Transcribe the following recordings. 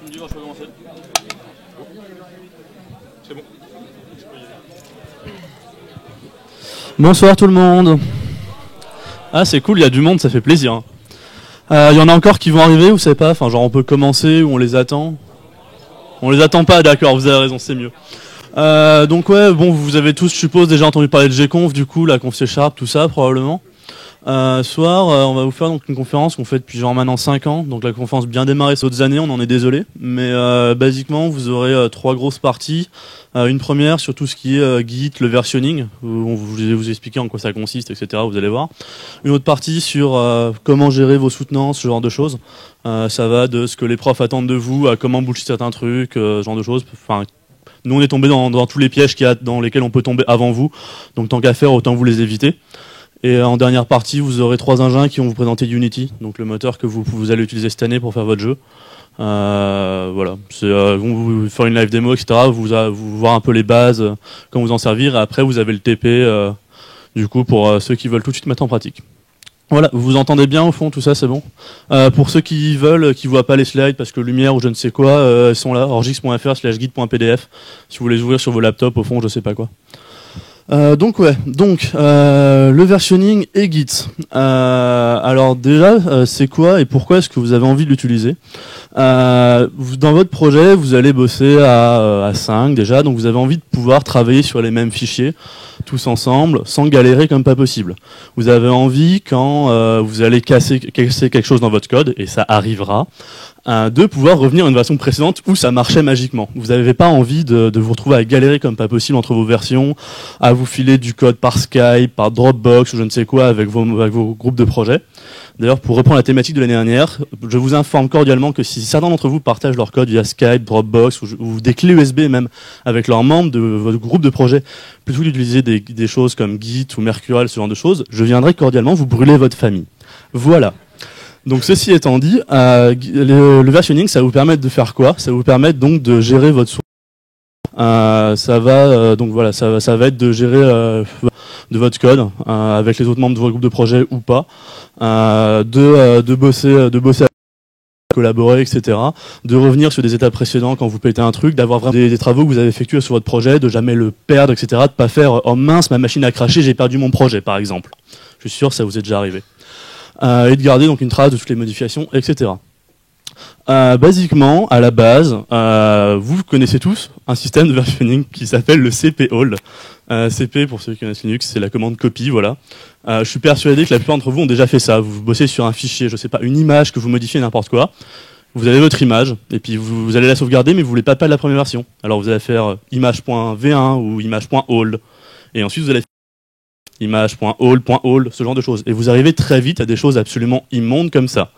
me dis quand je peux commencer. C'est bon. Bonsoir tout le monde. Ah c'est cool, il y a du monde, ça fait plaisir. Il y en a encore qui vont arriver, vous savez pas, enfin genre on peut commencer ou on les attend. On les attend pas, d'accord, vous avez raison, c'est mieux. Donc ouais, bon, vous avez tous, je suppose, déjà entendu parler de Gconf, du coup, la conf C#, tout ça, probablement. Ce soir, on va vous faire donc une conférence qu'on fait depuis genre maintenant 5 ans. Donc la conférence bien démarrée ces autres années, on en est désolé. Mais basiquement, vous aurez 3 grosses parties. Une première sur tout ce qui est Git, le versionning, où on vous expliquer en quoi ça consiste, etc. Vous allez voir. Une autre partie sur comment gérer vos soutenances, ce genre de choses. Ça va de ce que les profs attendent de vous, à comment bullshit certains trucs, ce genre de choses. Enfin, nous on est tombé dans tous les pièges qu'il y a dans lesquels on peut tomber avant vous. Donc tant qu'à faire, autant vous les éviter. Et en dernière partie, vous aurez 3 ingénieurs qui vont vous présenter Unity, donc le moteur que vous allez utiliser cette année pour faire votre jeu. Voilà, c'est vous faire une live démo, etc. Vous voir un peu les bases, comment vous en servir. Et après, vous avez le TP, du coup, pour ceux qui veulent tout de suite mettre en pratique. Voilà, vous entendez bien au fond, tout ça, c'est bon. Pour ceux qui veulent, qui voient pas les slides parce que lumière ou je ne sais quoi, elles sont là, orgix.fr/guide.pdf. Si vous voulez les ouvrir sur vos laptops, au fond, je sais pas quoi. Donc le versionning et Git. Alors déjà, c'est quoi et pourquoi est-ce que vous avez envie de l'utiliser? Dans votre projet, vous allez bosser à 5 déjà, donc vous avez envie de pouvoir travailler sur les mêmes fichiers tous ensemble, sans galérer comme pas possible. Vous avez envie, quand vous allez casser quelque chose dans votre code, et ça arrivera, de pouvoir revenir à une version précédente où ça marchait magiquement. Vous n'avez pas envie de vous retrouver à galérer comme pas possible entre vos versions, à vous filer du code par Skype, par Dropbox ou je ne sais quoi avec vos groupes de projets. D'ailleurs, pour reprendre la thématique de l'année dernière, je vous informe cordialement que si certains d'entre vous partagent leur code via Skype, Dropbox ou des clés USB même avec leurs membres de votre groupe de projet, plutôt que d'utiliser des choses comme Git ou Mercurial, ce genre de choses, je viendrai cordialement vous brûler votre famille. Voilà. Donc ceci étant dit, le versionning, ça va vous permettre de faire quoi? Ça va vous permettre donc de gérer votre source. Ça va être de gérer de votre code avec les autres membres de votre groupe de projet ou pas, de bosser, collaborer, etc. De revenir sur des étapes précédentes quand vous pétez un truc, d'avoir vraiment des travaux que vous avez effectués sur votre projet, de jamais le perdre, etc. De pas faire oh mince, ma machine a craché, j'ai perdu mon projet, par exemple. Je suis sûr que ça vous est déjà arrivé. Et de garder donc une trace de toutes les modifications, etc. Basiquement, à la base, vous connaissez tous un système de versionning qui s'appelle le cp-all. CP, pour ceux qui connaissent Linux, c'est la commande copy, voilà. Je suis persuadé que la plupart d'entre vous ont déjà fait ça. Vous bossez sur un fichier, je sais pas, une image que vous modifiez n'importe quoi. Vous avez votre image, et puis vous allez la sauvegarder, mais vous voulez pas perdre la première version. Alors vous allez faire image.v1 ou image.all. Et ensuite vous allez faire image.all.all, ce genre de choses. Et vous arrivez très vite à des choses absolument immondes comme ça.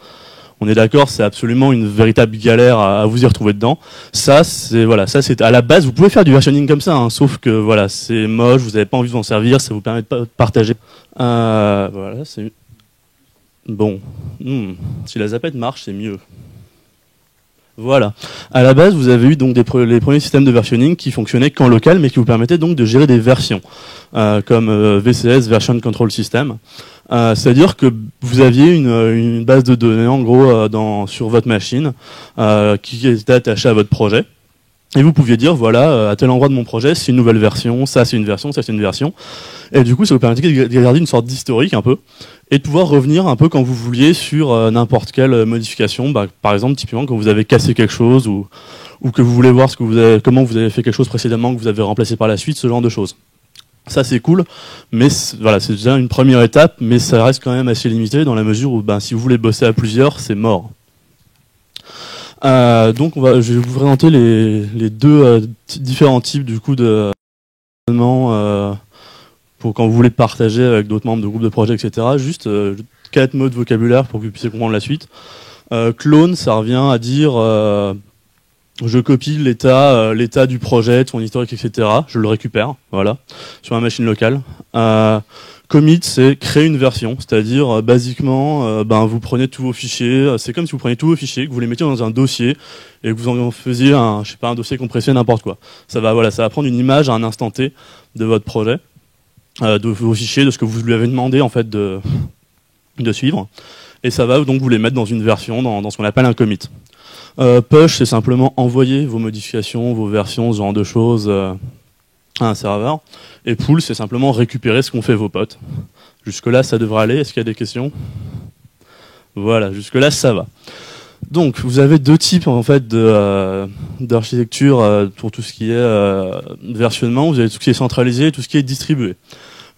On est d'accord, c'est absolument une véritable galère à vous y retrouver dedans. Ça c'est à la base, vous pouvez faire du versionning comme ça, hein, sauf que voilà, c'est moche, vous n'avez pas envie de vous en servir, ça vous permet de partager. Voilà, c'est bon. Si la zapette marche, c'est mieux. Voilà. À la base, vous avez eu donc les premiers systèmes de versionning qui fonctionnaient qu'en local, mais qui vous permettaient donc de gérer des versions, comme VCS, Version Control System. C'est-à-dire que vous aviez une base de données, en gros, sur votre machine, qui était attachée à votre projet. Et vous pouviez dire, voilà, à tel endroit de mon projet, c'est une nouvelle version, ça c'est une version, ça c'est une version. Et du coup, ça vous permettait de garder une sorte d'historique un peu, et de pouvoir revenir un peu quand vous vouliez sur n'importe quelle modification. Par exemple, typiquement, quand vous avez cassé quelque chose, ou que vous voulez voir comment vous avez fait quelque chose précédemment, que vous avez remplacé par la suite, ce genre de choses. Ça c'est cool, mais voilà, c'est déjà une première étape, mais ça reste quand même assez limité dans la mesure où si vous voulez bosser à plusieurs, c'est mort. Donc je vais vous présenter les deux différents types du coup de pour quand vous voulez partager avec d'autres membres de groupes de projet, etc. Juste 4 mots de vocabulaire pour que vous puissiez comprendre la suite. Clone, ça revient à dire je copie l'état du projet, de son historique, etc. Je le récupère, voilà, sur ma machine locale. Commit, c'est créer une version, c'est-à-dire basiquement, vous prenez tous vos fichiers. C'est comme si vous preniez tous vos fichiers, que vous les mettiez dans un dossier et que vous en faisiez un dossier compressé, n'importe quoi. Ça va prendre une image à un instant T de votre projet, de vos fichiers, de ce que vous lui avez demandé en fait de suivre, et ça va donc vous les mettre dans une version, dans ce qu'on appelle un commit. Push, c'est simplement envoyer vos modifications, vos versions, ce genre de choses à un serveur. Et pull, c'est simplement récupérer ce qu'ont fait vos potes. Jusque-là, ça devrait aller. Est-ce qu'il y a des questions? Voilà, jusque-là, ça va. Donc, vous avez deux types en fait d'architecture pour tout ce qui est versionnement. Vous avez tout ce qui est centralisé et tout ce qui est distribué.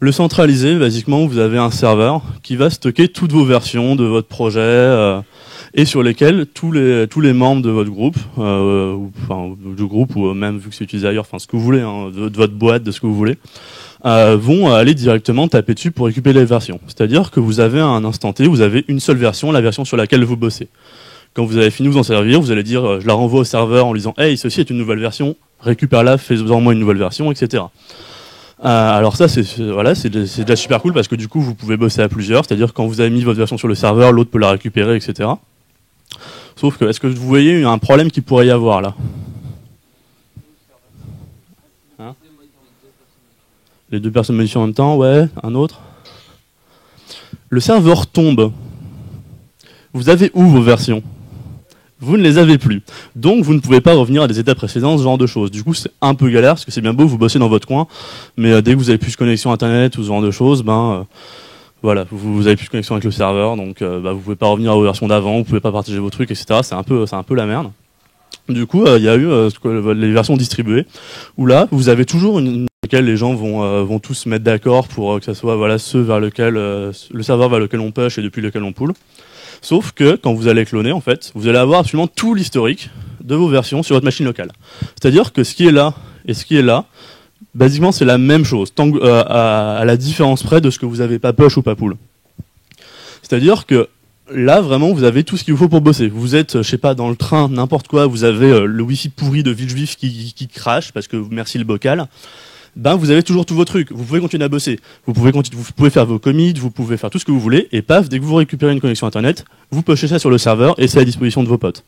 Le centralisé, basiquement, vous avez un serveur qui va stocker toutes vos versions de votre projet et sur lesquels tous les membres de votre groupe, du groupe ou même vu que c'est utilisé ailleurs, enfin ce que vous voulez, hein, de votre boîte, de ce que vous voulez, vont aller directement taper dessus pour récupérer les versions. C'est-à-dire que vous avez à un instant T, vous avez une seule version, la version sur laquelle vous bossez. Quand vous avez fini de vous en servir, vous allez dire, je la renvoie au serveur en lui disant, hey, ceci est une nouvelle version, récupère-la, fais-en moi une nouvelle version, etc. Alors ça, c'est déjà super cool parce que du coup, vous pouvez bosser à plusieurs, c'est-à-dire quand vous avez mis votre version sur le serveur, l'autre peut la récupérer, etc. Sauf que, est-ce que vous voyez un problème qu'il pourrait y avoir là? Hein? Les deux personnes modifient en même temps, ouais, un autre. Le serveur tombe. Vous avez où vos versions? Vous ne les avez plus. Donc vous ne pouvez pas revenir à des étapes précédentes, ce genre de choses. Du coup, c'est un peu galère, parce que c'est bien beau, vous bossez dans votre coin, mais dès que vous avez plus de connexion internet ou ce genre de choses, voilà, vous avez plus de connexion avec le serveur, donc vous pouvez pas revenir aux versions d'avant, vous pouvez pas partager vos trucs, etc. C'est un peu la merde. Du coup, il y a eu les versions distribuées, où là, vous avez toujours une laquelle les gens vont tous se mettre d'accord pour que ça soit ceux vers lequel le serveur vers lequel on push et depuis lequel on pull. Sauf que quand vous allez cloner, en fait, vous allez avoir absolument tout l'historique de vos versions sur votre machine locale. C'est-à-dire que ce qui est là et ce qui est là, basiquement, c'est la même chose, à la différence près de ce que vous avez pas push ou pas pull. C'est-à-dire que là, vraiment, vous avez tout ce qu'il vous faut pour bosser. Vous êtes, je sais pas, dans le train, n'importe quoi, vous avez le wifi pourri de Villejuif qui crache parce que merci le bocal. Vous avez toujours tous vos trucs. Vous pouvez continuer à bosser. Vous pouvez faire vos commits, vous pouvez faire tout ce que vous voulez, et paf, dès que vous récupérez une connexion internet, vous pushez ça sur le serveur et c'est à la disposition de vos potes.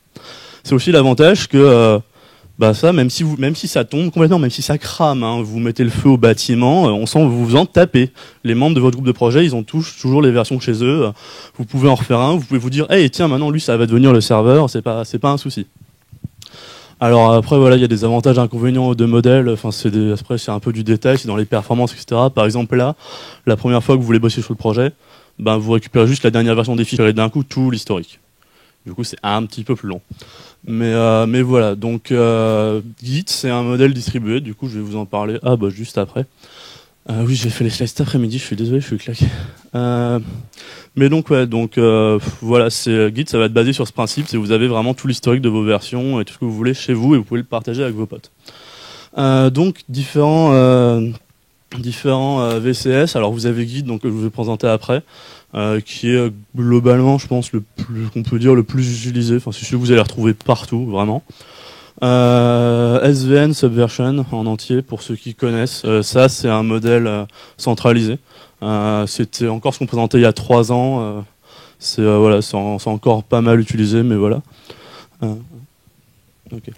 C'est aussi l'avantage que ça, même si ça tombe complètement, même si ça crame, hein, vous mettez le feu au bâtiment, vous en tapez. Les membres de votre groupe de projet, ils ont toujours les versions chez eux. Vous pouvez en refaire un. Vous pouvez vous dire, hey, tiens, maintenant lui, ça va devenir le serveur. C'est pas un souci. Alors après il y a des avantages et inconvénients de modèles, après c'est un peu du détail, c'est dans les performances, etc. Par exemple là, la première fois que vous voulez bosser sur le projet, vous récupérez juste la dernière version des fichiers et d'un coup tout l'historique. Du coup c'est un petit peu plus long. Mais voilà, donc Git c'est un modèle distribué, du coup je vais vous en parler juste après. Oui, j'ai fait les slides cet après-midi, je suis désolé, je suis claqué. Mais donc voilà, Git, ça va être basé sur ce principe, c'est que vous avez vraiment tout l'historique de vos versions et tout ce que vous voulez chez vous et vous pouvez le partager avec vos potes. Donc différents VCS. Alors vous avez Git, donc que je vous vais présenter après, qui est globalement, je pense, qu'on peut dire le plus utilisé. Enfin, c'est celui que vous allez retrouver partout, vraiment. SVN Subversion en entier pour ceux qui connaissent. Ça c'est un modèle centralisé. C'était encore ce qu'on présentait il y a 3 ans. C'est encore pas mal utilisé, mais voilà. Okay.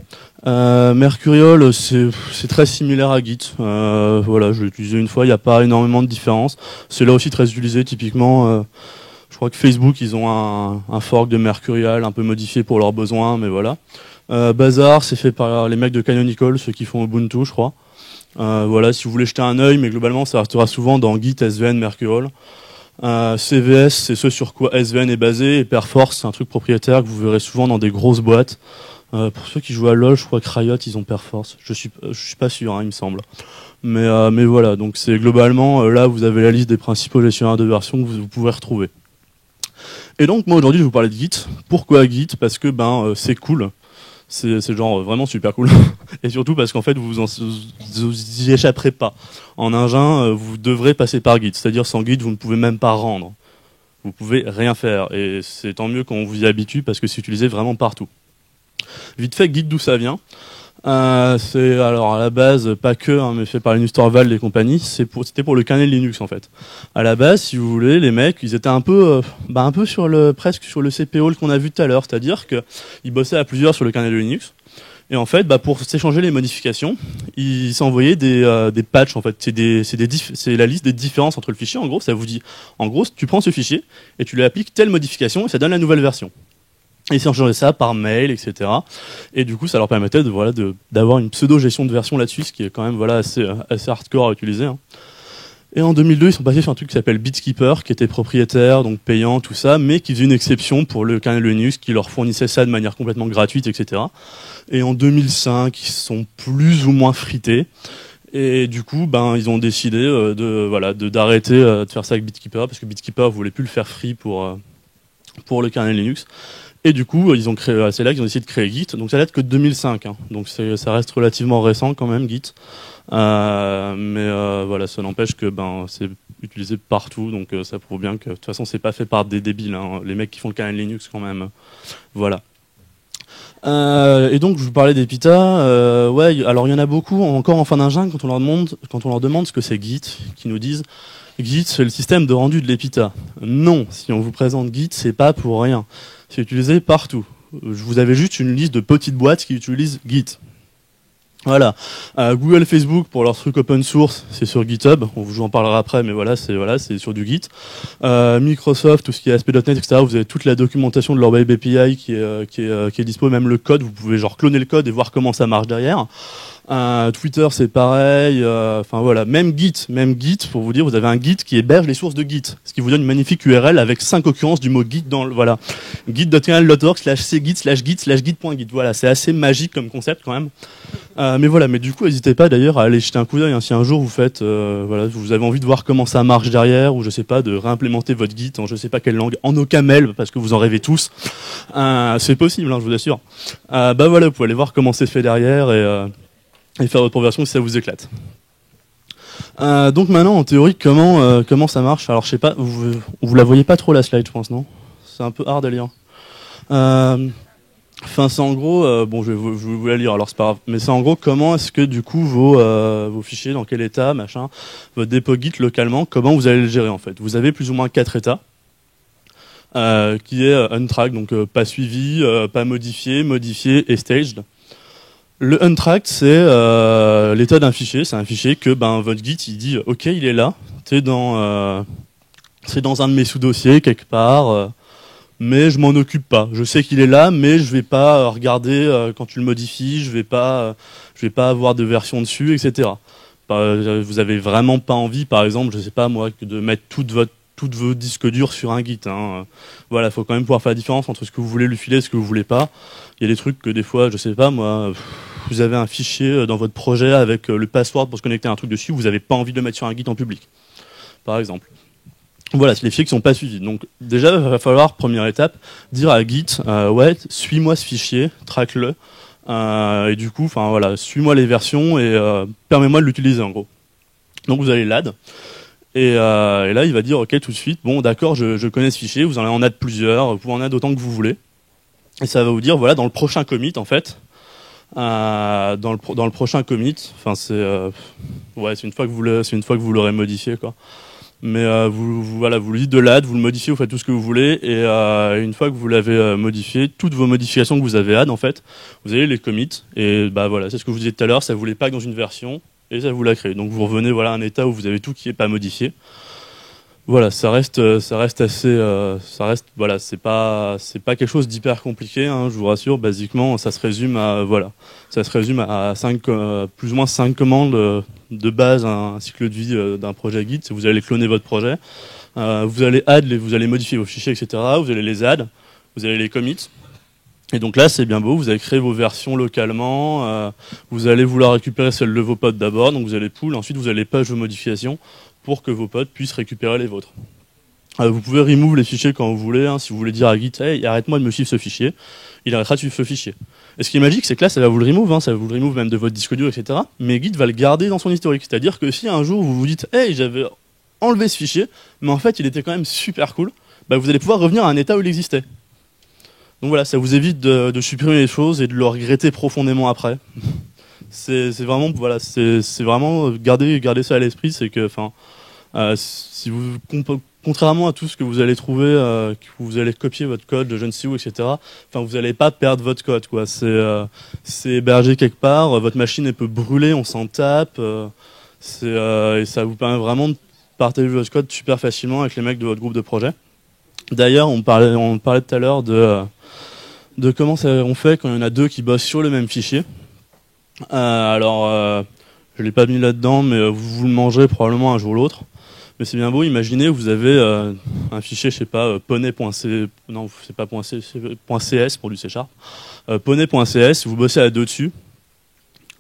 Mercurial, c'est très similaire à Git. Je l'ai utilisé une fois, il n'y a pas énormément de différence. C'est là aussi très utilisé, typiquement. Je crois que Facebook, ils ont un fork de Mercurial un peu modifié pour leurs besoins, mais voilà. Bazaar, c'est fait par les mecs de Canonical, ceux qui font Ubuntu, je crois. Si vous voulez jeter un œil, mais globalement, ça restera souvent dans Git, SVN, Mercurial. CVS, c'est ce sur quoi SVN est basé, et Perforce, c'est un truc propriétaire que vous verrez souvent dans des grosses boîtes. Pour ceux qui jouent à LoL, je crois que Riot, ils ont Perforce. Je suis pas sûr, hein, il me semble. Mais voilà, donc c'est globalement, là, vous avez la liste des principaux gestionnaires de versions que vous pouvez retrouver. Et donc, moi, aujourd'hui, je vais vous parler de Git. Pourquoi Git? Parce que, c'est cool. C'est genre vraiment super cool. Et surtout parce qu'en fait, vous y échapperez pas. En engin, vous devrez passer par Git. C'est-à-dire, sans Git, vous ne pouvez même pas rendre. Vous pouvez rien faire. Et c'est tant mieux quand on vous y habitue parce que c'est utilisé vraiment partout. Vite fait, Git, d'où ça vient? C'est alors à la base pas que, hein, mais fait par Linus Torvalds et compagnie. C'était pour le kernel Linux en fait. À la base, si vous voulez, les mecs, ils étaient un peu presque sur le CPO qu'on a vu tout à l'heure, c'est-à-dire que ils bossaient à plusieurs sur le kernel de Linux. Et en fait, pour s'échanger les modifications, ils s'envoyaient des patchs en fait. C'est la liste des différences entre le fichier. En gros, ça vous dit, tu prends ce fichier et tu lui appliques telle modification et ça donne la nouvelle version. Et ils s'échangeaient ça par mail, etc. Et du coup, ça leur permettait d'avoir une pseudo-gestion de version là-dessus, ce qui est quand même assez hardcore à utiliser. Hein. Et en 2002, ils sont passés sur un truc qui s'appelle BitKeeper, qui était propriétaire, donc payant, tout ça, mais qui faisait une exception pour le kernel Linux, qui leur fournissait ça de manière complètement gratuite, etc. Et en 2005, ils sont plus ou moins frités. Et du coup, ils ont décidé d'arrêter de faire ça avec BitKeeper, parce que BitKeeper voulait plus le faire free pour le kernel Linux. Et du coup, c'est là qu'ils ont décidé de créer Git. Donc ça date que de 2005. Hein. Donc ça reste relativement récent quand même, Git. Mais voilà, ça n'empêche que c'est utilisé partout. Donc ça prouve bien que de toute façon, c'est pas fait par des débiles. Hein. Les mecs qui font le kernel Linux quand même. Voilà. Et donc je vous parlais d'Epita. Ouais, alors il y en a beaucoup encore en fin d'ingénieur quand on leur demande ce que c'est Git, qui nous disent Git c'est le système de rendu de l'Epita. Non, si on vous présente Git, c'est pas pour rien. C'est utilisé partout. Vous avez juste une liste de petites boîtes qui utilisent Git. Voilà. Google, Facebook pour leur truc open source, c'est sur GitHub. Je vous en parlerai après, mais c'est sur du Git. Microsoft, tout ce qui est ASP.NET, etc. Vous avez toute la documentation de leur Web API qui est dispo, même le code. Vous pouvez cloner le code et voir comment ça marche derrière. Twitter c'est pareil, même Git, pour vous dire, vous avez un Git qui héberge les sources de Git, ce qui vous donne une magnifique URL avec 5 occurrences du mot Git dans git.kernel.org/c/git/git.git. Voilà, c'est assez magique comme concept quand même. Mais du coup, n'hésitez pas d'ailleurs à aller jeter un coup d'œil. Hein, si un jour vous faites, vous avez envie de voir comment ça marche derrière, ou je sais pas, de réimplémenter votre Git en je sais pas quelle langue, en OCaml, parce que vous en rêvez tous. C'est possible, hein, je vous assure. Vous pouvez aller voir comment c'est fait derrière et faire votre progression si ça vous éclate. Donc maintenant, en théorie, comment ça marche? Alors je sais pas, vous la voyez pas trop la slide, je pense, non? C'est un peu hard à lire. C'est en gros, je vais vous la lire, alors c'est pas grave. Mais c'est en gros comment est-ce que du coup vos fichiers, dans quel état, machin, votre dépôt Git localement, comment vous allez le gérer en fait. Vous avez plus ou moins 4 états, qui est untracked, donc pas suivi, pas modifié, modifié et staged. Le untracked, c'est l'état d'un fichier. C'est un fichier que votre Git il dit OK, il est là. C'est dans un de mes sous-dossiers quelque part, mais je m'en occupe pas. Je sais qu'il est là, mais je vais pas regarder quand tu le modifies. Je vais pas avoir de version dessus, etc. Vous avez vraiment pas envie, par exemple, je sais pas moi, de mettre toutes vos disques durs sur un Git. Hein. Voilà, faut quand même pouvoir faire la différence entre ce que vous voulez lui filer et ce que vous voulez pas. Il y a des trucs que des fois, je sais pas moi, vous avez un fichier dans votre projet avec le password pour se connecter à un truc dessus, vous n'avez pas envie de le mettre sur un Git en public, par exemple. Voilà, c'est les fichiers qui sont pas suivis. Donc déjà, il va falloir, première étape, dire à Git, suis-moi ce fichier, track-le, et du coup, suis-moi les versions et permets-moi de l'utiliser en gros. Donc vous allez l'add. Et là, il va dire, OK, tout de suite, bon, d'accord, je connais ce fichier, vous en add plusieurs, vous pouvez en add autant que vous voulez. Et ça va vous dire, voilà, dans le prochain commit, en fait, dans le prochain commit, c'est une fois que vous l'aurez modifié, quoi. Mais vous le dites de l'add, vous le modifiez, vous faites tout ce que vous voulez, et une fois que vous l'avez modifié, toutes vos modifications que vous avez add, en fait, vous allez les commit, et c'est ce que je vous disais tout à l'heure, ça vous les pack dans une version, et ça vous la crée. Donc vous revenez à un état où vous avez tout qui est pas modifié. Voilà, c'est pas quelque chose d'hyper compliqué, hein, je vous rassure. Basiquement, ça se résume à plus ou moins 5 commandes de base, un cycle de vie d'un projet Git. Vous allez cloner votre projet, vous allez vous allez modifier vos fichiers, etc. Vous allez les add, vous allez les commit. Et donc là, c'est bien beau, vous allez créer vos versions localement, vous allez vouloir récupérer celles de vos potes d'abord, donc vous allez pull, ensuite vous allez push vos modifications pour que vos potes puissent récupérer les vôtres. Vous pouvez remove les fichiers quand vous voulez, hein, si vous voulez dire à Git, hey, arrête-moi de me suivre ce fichier, il arrêtera de suivre ce fichier. Et ce qui est magique, c'est que là, ça va vous le remove, hein, ça va vous le remove même de votre disque dur, etc. Mais Git va le garder dans son historique. C'est-à-dire que si un jour vous vous dites, hey, j'avais enlevé ce fichier, mais en fait il était quand même super cool, vous allez pouvoir revenir à un état où il existait. Donc voilà, ça vous évite de supprimer les choses et de le regretter profondément après. C'est vraiment garder ça à l'esprit, c'est que si vous contrairement à tout ce que vous allez trouver, que vous allez copier votre code de je ne sais où, etc. Vous n'allez pas perdre votre code, quoi. C'est hébergé quelque part, votre machine elle peut brûler, on s'en tape, et ça vous permet vraiment de partager votre code super facilement avec les mecs de votre groupe de projet. D'ailleurs, on parlait tout à l'heure de comment on fait quand il y en a deux qui bossent sur le même fichier. Je l'ai pas mis là-dedans, mais vous le mangerez probablement un jour ou l'autre. Mais c'est bien beau, imaginez, vous avez un fichier, je sais pas, poney.c, non, c'est pas .c, c'est .cs pour du C#. Poney.cs, vous bossez à deux dessus.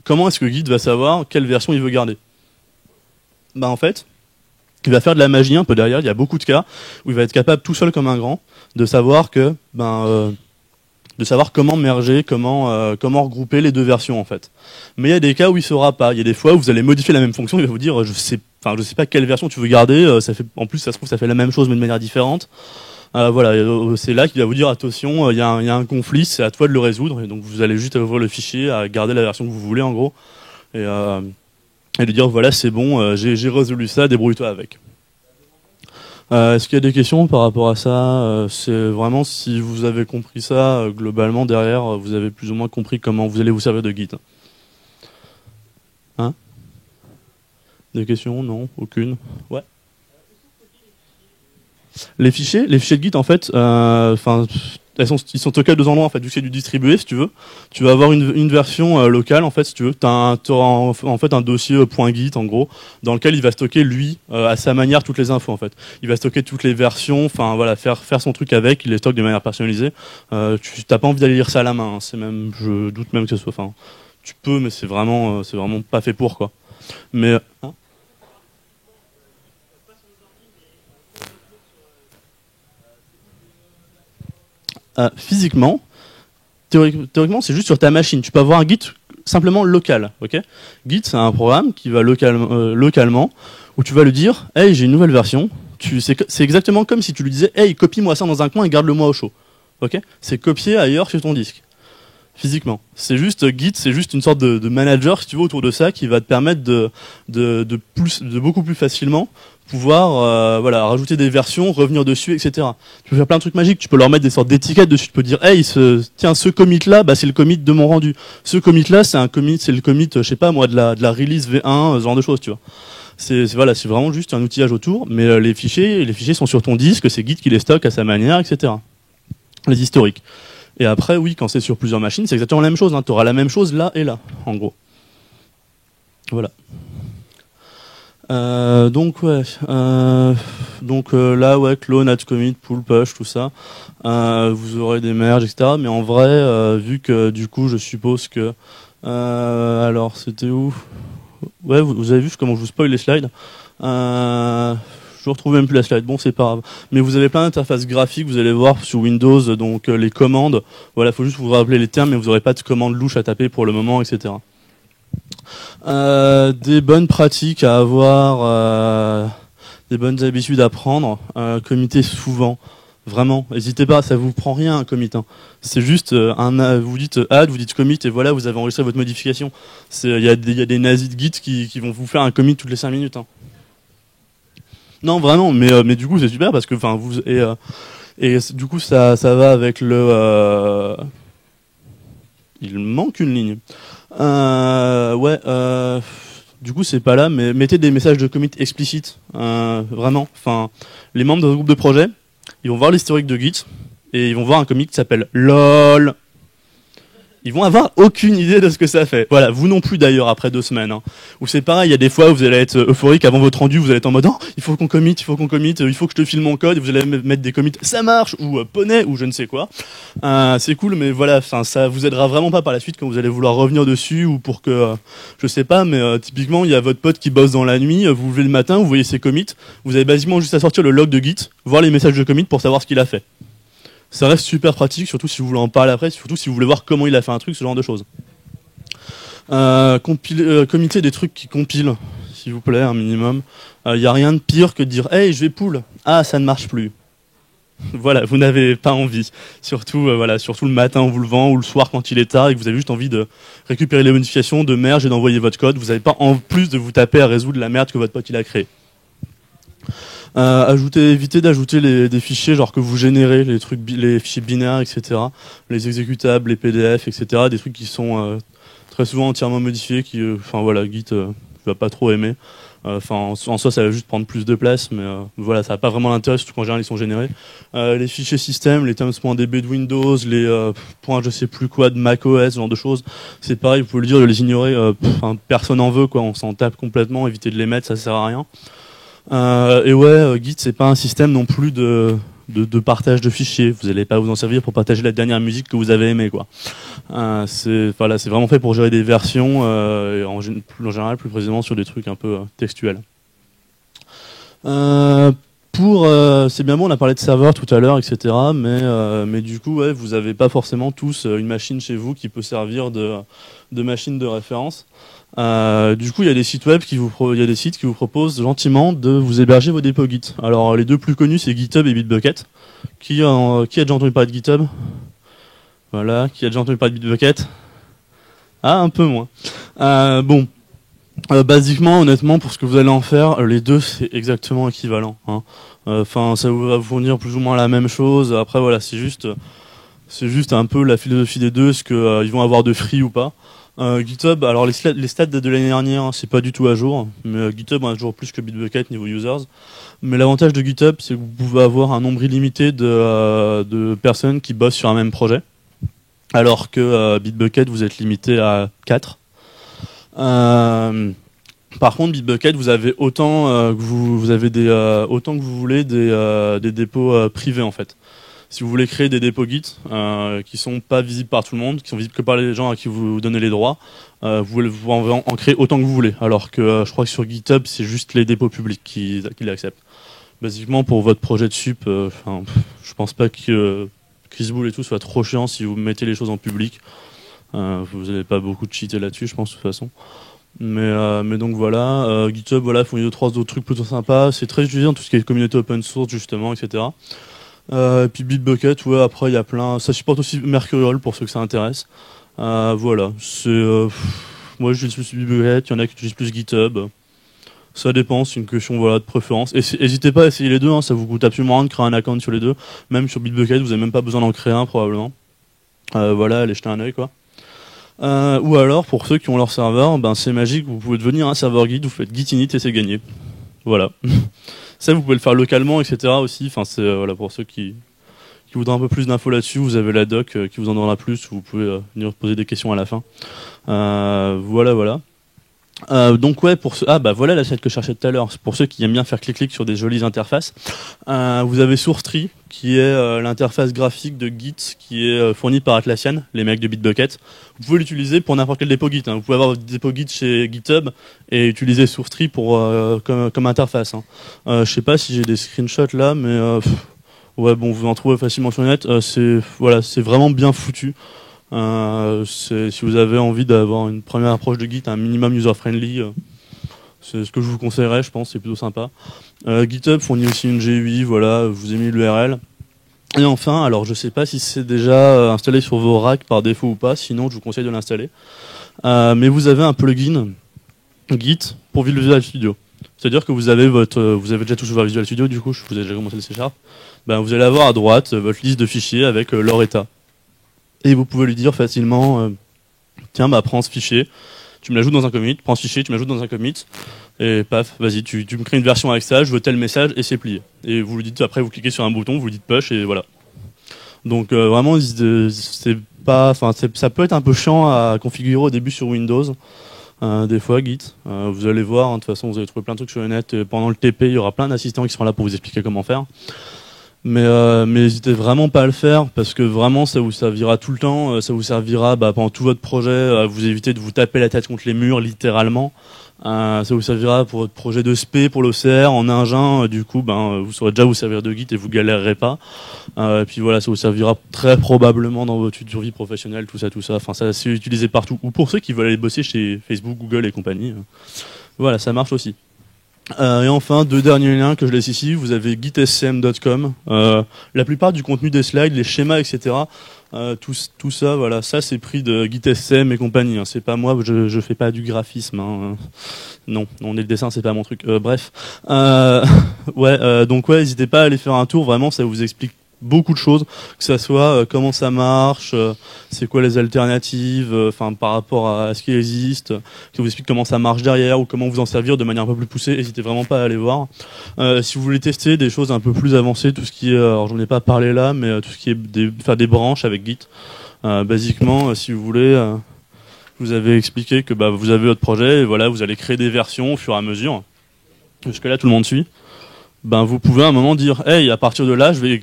Comment est-ce que Git va savoir quelle version il veut garder? Bah en fait, il va faire de la magie un peu derrière. Il y a beaucoup de cas où il va être capable, tout seul comme un grand, de savoir que, de savoir comment merger, comment regrouper les deux versions en fait. Mais il y a des cas où il saura pas. Il y a des fois où vous allez modifier la même fonction, il va vous dire, je sais pas quelle version tu veux garder. En plus, ça se trouve, ça fait la même chose mais de manière différente. Voilà, c'est là qu'il va vous dire attention, il y a un conflit, c'est à toi de le résoudre. Et donc vous allez juste ouvrir le fichier, à garder la version que vous voulez en gros, et lui dire voilà c'est bon, j'ai résolu ça, débrouille-toi avec. Est-ce qu'il y a des questions par rapport à ça? C'est vraiment si vous avez compris ça globalement derrière, vous avez plus ou moins compris comment vous allez vous servir de Git. Hein? Des questions? Non, aucune. Ouais. Les fichiers de Git en fait, ils sont stockés à deux endroits en fait, vu que c'est du distribué si tu veux. Tu vas avoir une version locale en fait si tu veux. T'auras en fait un dossier .git en gros, dans lequel il va stocker lui à sa manière toutes les infos en fait. Il va stocker toutes les versions, enfin voilà, faire son truc avec, il les stocke de manière personnalisée. Tu t'as pas envie d'aller lire ça à la main, hein. C'est même, je doute même que ce soit, enfin, tu peux mais c'est vraiment pas fait pour quoi. Mais hein. Physiquement, théoriquement, c'est juste sur ta machine. Tu peux avoir un Git simplement local. Okay, Git, c'est un programme qui va localement, où tu vas lui dire « Hey, j'ai une nouvelle version ». C'est exactement comme si tu lui disais « Hey, copie-moi ça dans un coin et garde-le-moi au chaud ». Okay, c'est copié ailleurs sur ton disque. Physiquement. C'est juste Git, c'est juste une sorte de manager, si tu veux, autour de ça, qui va te permettre de beaucoup plus facilement pouvoir rajouter des versions, revenir dessus, etc. Tu peux faire plein de trucs magiques, tu peux leur mettre des sortes d'étiquettes dessus, tu peux dire hey, ce commit là, c'est le commit de mon rendu. Ce commit là, c'est le commit, je sais pas moi, de la release V1, ce genre de choses, tu vois. C'est vraiment juste un outillage autour, mais les fichiers sont sur ton disque, c'est Git qui les stocke à sa manière, etc. Les historiques. Et après, oui, quand c'est sur plusieurs machines, c'est exactement la même chose, hein. Tu auras la même chose là et là, en gros. Voilà. Donc là ouais, clone, add commit, pull, push, tout ça, vous aurez des merges, etc. Mais en vrai, vu que du coup je suppose que alors c'était où? Ouais, vous avez vu comment je vous spoil les slides. Je retrouve même plus la slide, bon c'est pas grave. Mais vous avez plein d'interfaces graphiques, vous allez voir sur Windows, donc les commandes, voilà, faut juste vous rappeler les termes, mais vous n'aurez pas de commandes louches à taper pour le moment, etc. Des bonnes pratiques à avoir, des bonnes habitudes à prendre, committer souvent, vraiment, n'hésitez pas, ça vous prend rien un commit, hein. C'est juste vous dites add, vous dites commit et voilà, vous avez enregistré votre modification. Il y a des nazis de Git qui vont vous faire un commit toutes les 5 minutes, hein. Non vraiment, mais du coup c'est super parce que enfin et du coup ça va avec le il manque une ligne. Du coup c'est pas là, mais mettez des messages de commit explicites, vraiment. Enfin, les membres d'un groupe de projet, ils vont voir l'historique de Git et ils vont voir un commit qui s'appelle LOL. Ils vont avoir aucune idée de ce que ça fait. Voilà, vous non plus d'ailleurs après 2 semaines. Hein. Ou c'est pareil, il y a des fois où vous allez être euphorique avant votre rendu, vous allez être en mode oh, il faut qu'on commit, il faut que je te file mon code, et vous allez mettre des commits, ça marche, ou poney, ou je ne sais quoi. C'est cool, mais voilà, ça vous aidera vraiment pas par la suite quand vous allez vouloir revenir dessus, ou pour que, je sais pas, mais typiquement il y a votre pote qui bosse dans la nuit, vous vous levez le matin, vous voyez ses commits, vous avez basiquement juste à sortir le log de Git, voir les messages de commit pour savoir ce qu'il a fait. Ça reste super pratique, surtout si vous voulez en parler après, surtout si vous voulez voir comment il a fait un truc, ce genre de choses. Committer des trucs qui compilent, s'il vous plaît, un minimum. Il n'y a rien de pire que de dire « Hey, je vais pull ». Ah, ça ne marche plus. Voilà, vous n'avez pas envie. Surtout le matin en vous levant ou le soir quand il est tard et que vous avez juste envie de récupérer les modifications, de merge et d'envoyer votre code. Vous n'avez pas en plus de vous taper à résoudre la merde que votre pote il a créée. Évitez d'ajouter des fichiers genre que vous générez, les fichiers binaires, etc. Les exécutables, les PDF, etc. Des trucs qui sont très souvent entièrement modifiés, Git va pas trop aimer. Enfin, en soi, ça va juste prendre plus de place, mais voilà, ça n'a pas vraiment d'intérêt, surtout qu'en général, ils sont générés. Les fichiers système, les terms.db de Windows, les points je sais plus quoi de macOS, ce genre de choses, c'est pareil, vous pouvez le dire, de les ignorer, personne en veut, quoi, on s'en tape complètement, éviter de les mettre, ça sert à rien. Et ouais, Git, c'est pas un système non plus de partage de fichiers. Vous n'allez pas vous en servir pour partager la dernière musique que vous avez aimée, quoi. C'est vraiment fait pour gérer des versions, et en général, plus précisément sur des trucs un peu textuels. C'est bien bon, on a parlé de serveurs tout à l'heure, etc. Mais du coup, ouais, vous n'avez pas forcément tous une machine chez vous qui peut servir de machine de référence. Du coup, il y a des sites web qui vous proposent gentiment de vous héberger vos dépôts Git. Alors, les deux plus connus, c'est GitHub et Bitbucket. Qui a déjà entendu parler de GitHub? Voilà. Qui a déjà entendu parler de Bitbucket? Ah, un peu moins. Bon. Basiquement, honnêtement, pour ce que vous allez en faire, les deux, c'est exactement équivalent, hein. Enfin, ça va vous fournir plus ou moins la même chose. Après, voilà, c'est juste un peu la philosophie des deux, est-ce que ils vont avoir de free ou pas. GitHub, alors les stats datent de l'année dernière, hein, c'est pas du tout à jour, mais GitHub on a toujours plus que Bitbucket niveau users. Mais l'avantage de GitHub, c'est que vous pouvez avoir un nombre illimité de personnes qui bossent sur un même projet, alors que Bitbucket, vous êtes limité à 4. Par contre, Bitbucket, vous avez autant que autant que vous voulez des dépôts privés en fait. Si vous voulez créer des dépôts Git qui sont pas visibles par tout le monde, qui sont visibles que par les gens à qui vous donnez les droits, vous pouvez en créer autant que vous voulez. Alors que je crois que sur GitHub, c'est juste les dépôts publics qui l'acceptent. Basiquement, pour votre projet de sup, je pense pas que Chris Bull et tout soit trop chiant si vous mettez les choses en public. Vous n'avez pas beaucoup de cheater là-dessus, je pense, de toute façon. Mais donc voilà, GitHub, voilà, fournit 2-3 autres trucs plutôt sympas. C'est très utilisé dans tout ce qui est communauté open source, justement, etc. Et puis Bitbucket, ouais, après il y a plein. Ça supporte aussi Mercurial pour ceux que ça intéresse. Voilà, moi j'utilise plus Bitbucket, il y en a qui utilisent plus GitHub. Ça dépend, c'est une question voilà, de préférence. Et n'hésitez pas à essayer les deux, hein, ça vous coûte absolument rien de créer un account sur les deux. Même sur Bitbucket, vous n'avez même pas besoin d'en créer un probablement. Voilà, allez jeter un œil quoi. Ou alors, pour ceux qui ont leur serveur, ben c'est magique, vous pouvez devenir un serveur Git, vous faites Git init et c'est gagné. Voilà. Ça, vous pouvez le faire localement, etc. aussi. Enfin, c'est voilà, pour ceux qui voudraient un peu plus d'infos là-dessus, vous avez la doc qui vous en donnera plus, vous pouvez venir poser des questions à la fin. Voilà. Donc ouais, voilà la slide que je cherchais tout à l'heure. Pour ceux qui aiment bien faire clic-clic sur des jolies interfaces, vous avez SourceTree qui est l'interface graphique de Git qui est fournie par Atlassian, les mecs de Bitbucket. Vous pouvez l'utiliser pour n'importe quel dépôt Git, hein. Vous pouvez avoir votre dépôt Git chez GitHub et utiliser SourceTree pour comme interface, hein. Je sais pas si j'ai des screenshots là, mais ouais bon, vous en trouvez facilement sur le net. C'est vraiment bien foutu. Si vous avez envie d'avoir une première approche de Git, un minimum user-friendly, c'est ce que je vous conseillerais, je pense, c'est plutôt sympa. GitHub fournit aussi une GUI, voilà, je vous ai mis l'URL. Et enfin, alors je sais pas si c'est déjà installé sur vos racks par défaut ou pas, sinon je vous conseille de l'installer. Mais vous avez un plugin Git pour Visual Studio. C'est-à-dire que vous avez déjà touché vers Visual Studio, du coup, vous avez déjà commencé le C#. Ben, vous allez avoir à droite votre liste de fichiers avec leur état. Et vous pouvez lui dire facilement, tiens, bah prends ce fichier, tu me l'ajoutes dans un commit, prends ce fichier, tu me l'ajoutes dans un commit, et paf, vas-y, tu me crées une version avec ça, je veux tel message, et c'est plié. Et vous lui dites, après vous cliquez sur un bouton, vous lui dites push, et voilà. Donc vraiment, ça peut être un peu chiant à configurer au début sur Windows, des fois Git. Vous allez voir, hein, de toute façon, vous allez trouver plein de trucs sur le net, et pendant le TP, il y aura plein d'assistants qui seront là pour vous expliquer comment faire. Mais n'hésitez vraiment pas à le faire parce que vraiment ça vous servira tout le temps, ça vous servira pendant tout votre projet, à vous éviter de vous taper la tête contre les murs littéralement. Ça vous servira pour votre projet de SP, pour l'OCR, en ingin, du coup vous saurez déjà vous servir de Git et vous galérerez pas. Et puis voilà, ça vous servira très probablement dans votre survie professionnelle, tout ça. Enfin ça c'est utilisé partout. Ou pour ceux qui veulent aller bosser chez Facebook, Google et compagnie. Voilà, ça marche aussi. Et enfin, deux derniers liens que je laisse ici, vous avez gitscm.com. La plupart du contenu des slides, les schémas, etc. Tout ça, voilà, ça c'est pris de gitscm et compagnie, hein. C'est pas moi, je fais pas du graphisme, hein. Non, le dessin c'est pas mon truc. Bref, donc n'hésitez pas à aller faire un tour. Vraiment, ça vous explique beaucoup de choses, que ça soit comment ça marche, c'est quoi les alternatives, enfin par rapport à ce qui existe, qui vous explique comment ça marche derrière ou comment vous en servir de manière un peu plus poussée. N'hésitez vraiment pas à aller voir. Si vous voulez tester des choses un peu plus avancées, tout ce qui est, alors j'en ai pas parlé là, mais tout ce qui est faire des branches avec Git, basiquement, si vous voulez. Vous avez expliqué que vous avez votre projet et voilà, vous allez créer des versions au fur et à mesure. Jusque là, tout le monde suit. Vous pouvez à un moment dire, hey, à partir de là, je vais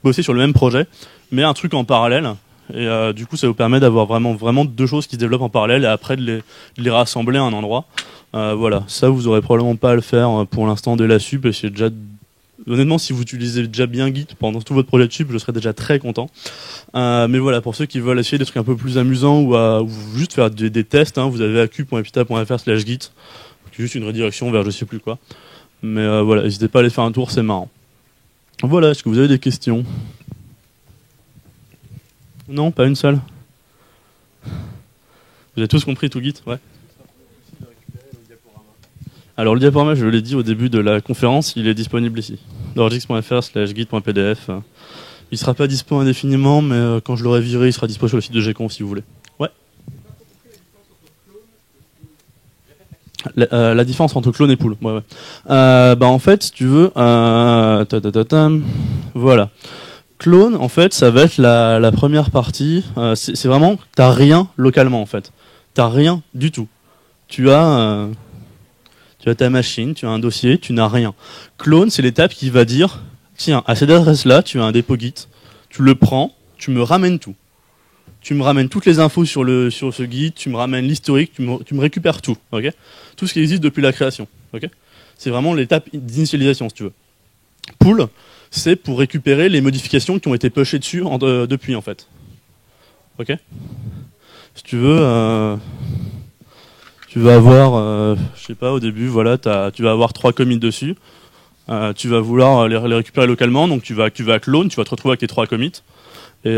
bosser sur le même projet, mais un truc en parallèle. Et du coup, ça vous permet d'avoir vraiment deux choses qui se développent en parallèle et après de les rassembler à un endroit. Voilà, ça vous aurez probablement pas à le faire pour l'instant dès la sup. Et c'est déjà, honnêtement, si vous utilisez déjà bien Git pendant tout votre projet de sup, je serais déjà très content. Mais voilà, pour ceux qui veulent essayer des trucs un peu plus amusants ou juste faire des tests, vous avez aq.epita.fr/git, juste une redirection vers je sais plus quoi. Mais voilà, n'hésitez pas à aller faire un tour, c'est marrant. Voilà, est-ce que vous avez des questions? Non, pas une seule. Vous avez tous compris tout Git? Ouais. Alors le diaporama, je l'ai dit au début de la conférence, il est disponible ici. orgx.fr/git.pdf. Il sera pas dispo indéfiniment, mais quand je l'aurai viré, il sera dispo sur le site de Gconf si vous voulez. Ouais. La différence entre clone et pool. Ouais. En fait, si tu veux, voilà. Clone, en fait, ça va être la première partie. C'est vraiment, t'as rien localement en fait. T'as rien du tout. Tu as ta machine, tu as un dossier, tu n'as rien. Clone, c'est l'étape qui va dire, tiens, à cette adresse-là, tu as un dépôt Git, tu le prends, tu me ramènes tout. Tu me ramènes toutes les infos sur ce Git, tu me ramènes l'historique, tu me récupères tout, ok? Tout ce qui existe depuis la création, ok? C'est vraiment l'étape d'initialisation, si tu veux. Pull, c'est pour récupérer les modifications qui ont été pushées dessus depuis, en fait. Ok? Si tu veux... Tu vas avoir, je sais pas, au début, voilà, tu vas avoir 3 commits dessus. Tu vas vouloir les récupérer localement, donc tu vas clone, tu vas te retrouver avec tes 3 commits. Et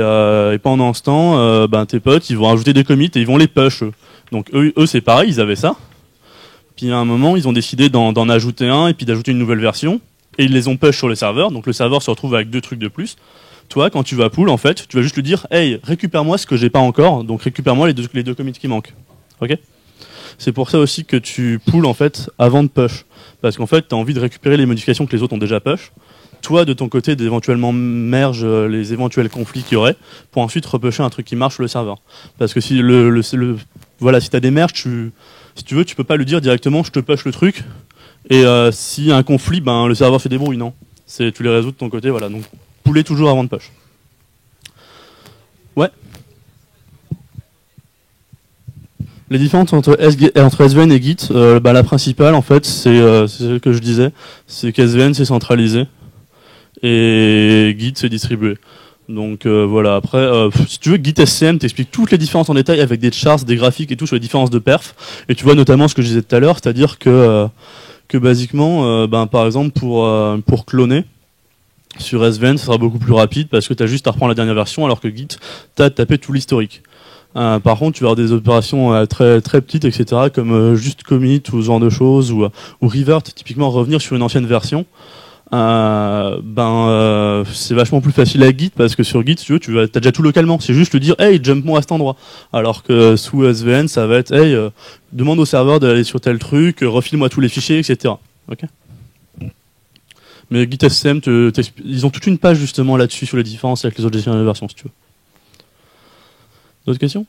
pendant ce temps, tes potes, ils vont ajouter des commits et ils vont les push. Donc eux c'est pareil, ils avaient ça. Puis à un moment, ils ont décidé d'en ajouter un et puis d'ajouter une nouvelle version. Et ils les ont push sur le serveur. Donc le serveur se retrouve avec 2 trucs de plus. Toi, quand tu vas pull, en fait, tu vas juste lui dire, hey, récupère-moi ce que j'ai pas encore. Donc récupère-moi les deux commits qui manquent. Ok? C'est pour ça aussi que tu pull en fait avant de push. Parce qu'en fait, tu as envie de récupérer les modifications que les autres ont déjà push. Toi, de ton côté, d'éventuellement merge les éventuels conflits qu'il y aurait pour ensuite repusher un truc qui marche sur le serveur. Parce que si voilà, si tu as des merges, si tu veux, tu peux pas lui dire directement je te push le truc et s'il y a un conflit, le serveur se débrouille, non. Tu les résous de ton côté, voilà. Donc puller toujours avant de push. Ouais. Les différences entre SVN et Git, la principale en fait, c'est ce que je disais, c'est qu'SVN c'est centralisé et Git c'est distribué. Donc voilà, après, si tu veux, Git SCM t'explique toutes les différences en détail avec des charts, des graphiques et tout sur les différences de perf. Et tu vois notamment ce que je disais tout à l'heure, c'est-à-dire que basiquement, par exemple pour cloner sur SVN, ça sera beaucoup plus rapide parce que tu as juste à reprendre la dernière version, alors que Git, tu as tapé tout l'historique. Par contre, tu vas avoir des opérations très très petites, etc., comme juste commit ou ce genre de choses, ou revert, typiquement revenir sur une ancienne version. C'est vachement plus facile avec Git parce que sur Git, si tu veux, t'as déjà tout localement. C'est juste le dire, hey, jump-moi à cet endroit. Alors que sous SVN, ça va être, hey, demande au serveur d'aller sur tel truc, refile-moi tous les fichiers, etc. Ok. Mais Git SCM, ils ont toute une page justement là-dessus sur les différences avec les autres gestionnaires de version, si tu veux. D'autres questions?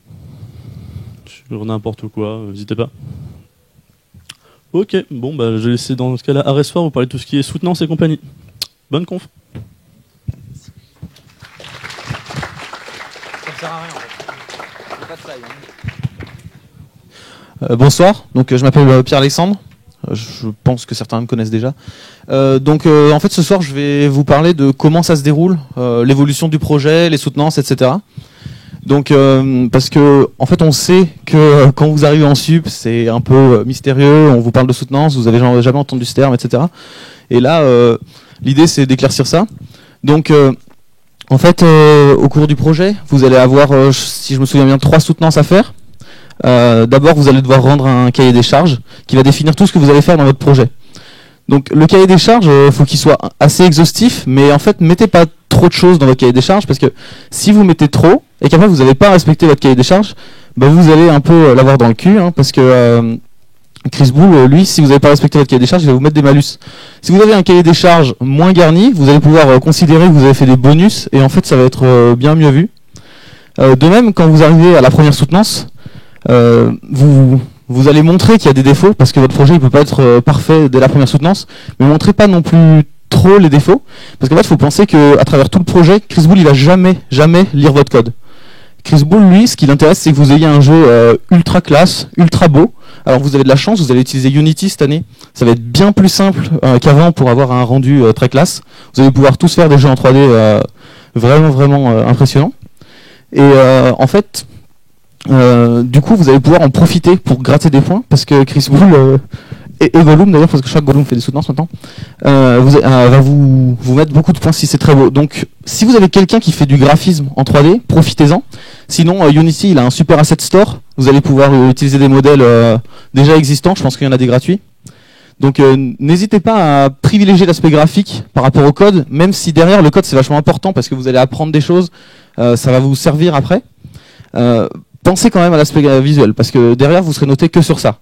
Sur n'importe quoi, n'hésitez pas. Ok, bon, je vais laisser dans ce cas-là Aresfor vous parler de tout ce qui est soutenance et compagnie. Bonne conf. Ça ne sert à rien en fait. Il n'y a pas de slide. Bonsoir, donc je m'appelle Pierre-Alexandre. Je pense que certains me connaissent déjà. En fait, ce soir, je vais vous parler de comment ça se déroule, l'évolution du projet, les soutenances, etc. Donc, parce que en fait, on sait que quand vous arrivez en sup, c'est un peu mystérieux. On vous parle de soutenance, vous avez jamais entendu ce terme, etc. Et là, l'idée, c'est d'éclaircir ça. Donc, en fait, au cours du projet, vous allez avoir, si je me souviens bien, 3 soutenances à faire. D'abord, vous allez devoir rendre un cahier des charges qui va définir tout ce que vous allez faire dans votre projet. Donc, le cahier des charges, faut qu'il soit assez exhaustif, mais en fait, mettez pas trop de choses dans votre cahier des charges, parce que si vous mettez trop, et qu'après vous n'avez pas respecté votre cahier des charges, bah vous allez un peu l'avoir dans le cul, hein, parce que Chris Bull, lui, si vous n'avez pas respecté votre cahier des charges, il va vous mettre des malus. Si vous avez un cahier des charges moins garni, vous allez pouvoir considérer que vous avez fait des bonus, et en fait ça va être bien mieux vu. De même, quand vous arrivez à la première soutenance, vous allez montrer qu'il y a des défauts, parce que votre projet ne peut pas être parfait dès la première soutenance, mais montrez pas non plus trop les défauts, parce qu'en fait il faut penser qu'à travers tout le projet, Chris Bull il va jamais lire votre code. Chris Bull, lui, ce qui l'intéresse, c'est que vous ayez un jeu ultra classe, ultra beau. Alors vous avez de la chance, vous allez utiliser Unity cette année, ça va être bien plus simple qu'avant pour avoir un rendu très classe. Vous allez pouvoir tous faire des jeux en 3D vraiment impressionnants. Et en fait, du coup, vous allez pouvoir en profiter pour gratter des points, parce que Chris Bull et Gollum d'ailleurs, parce que chaque Gollum fait des soutenances maintenant, va vous mettre beaucoup de points si c'est très beau. Donc, si vous avez quelqu'un qui fait du graphisme en 3D, profitez-en. Sinon, Unity, il a un super asset store. Vous allez pouvoir utiliser des modèles déjà existants. Je pense qu'il y en a des gratuits. Donc, n'hésitez pas à privilégier l'aspect graphique par rapport au code, même si derrière le code c'est vachement important parce que vous allez apprendre des choses, ça va vous servir après. Pensez quand même à l'aspect visuel, parce que derrière vous serez noté que sur ça.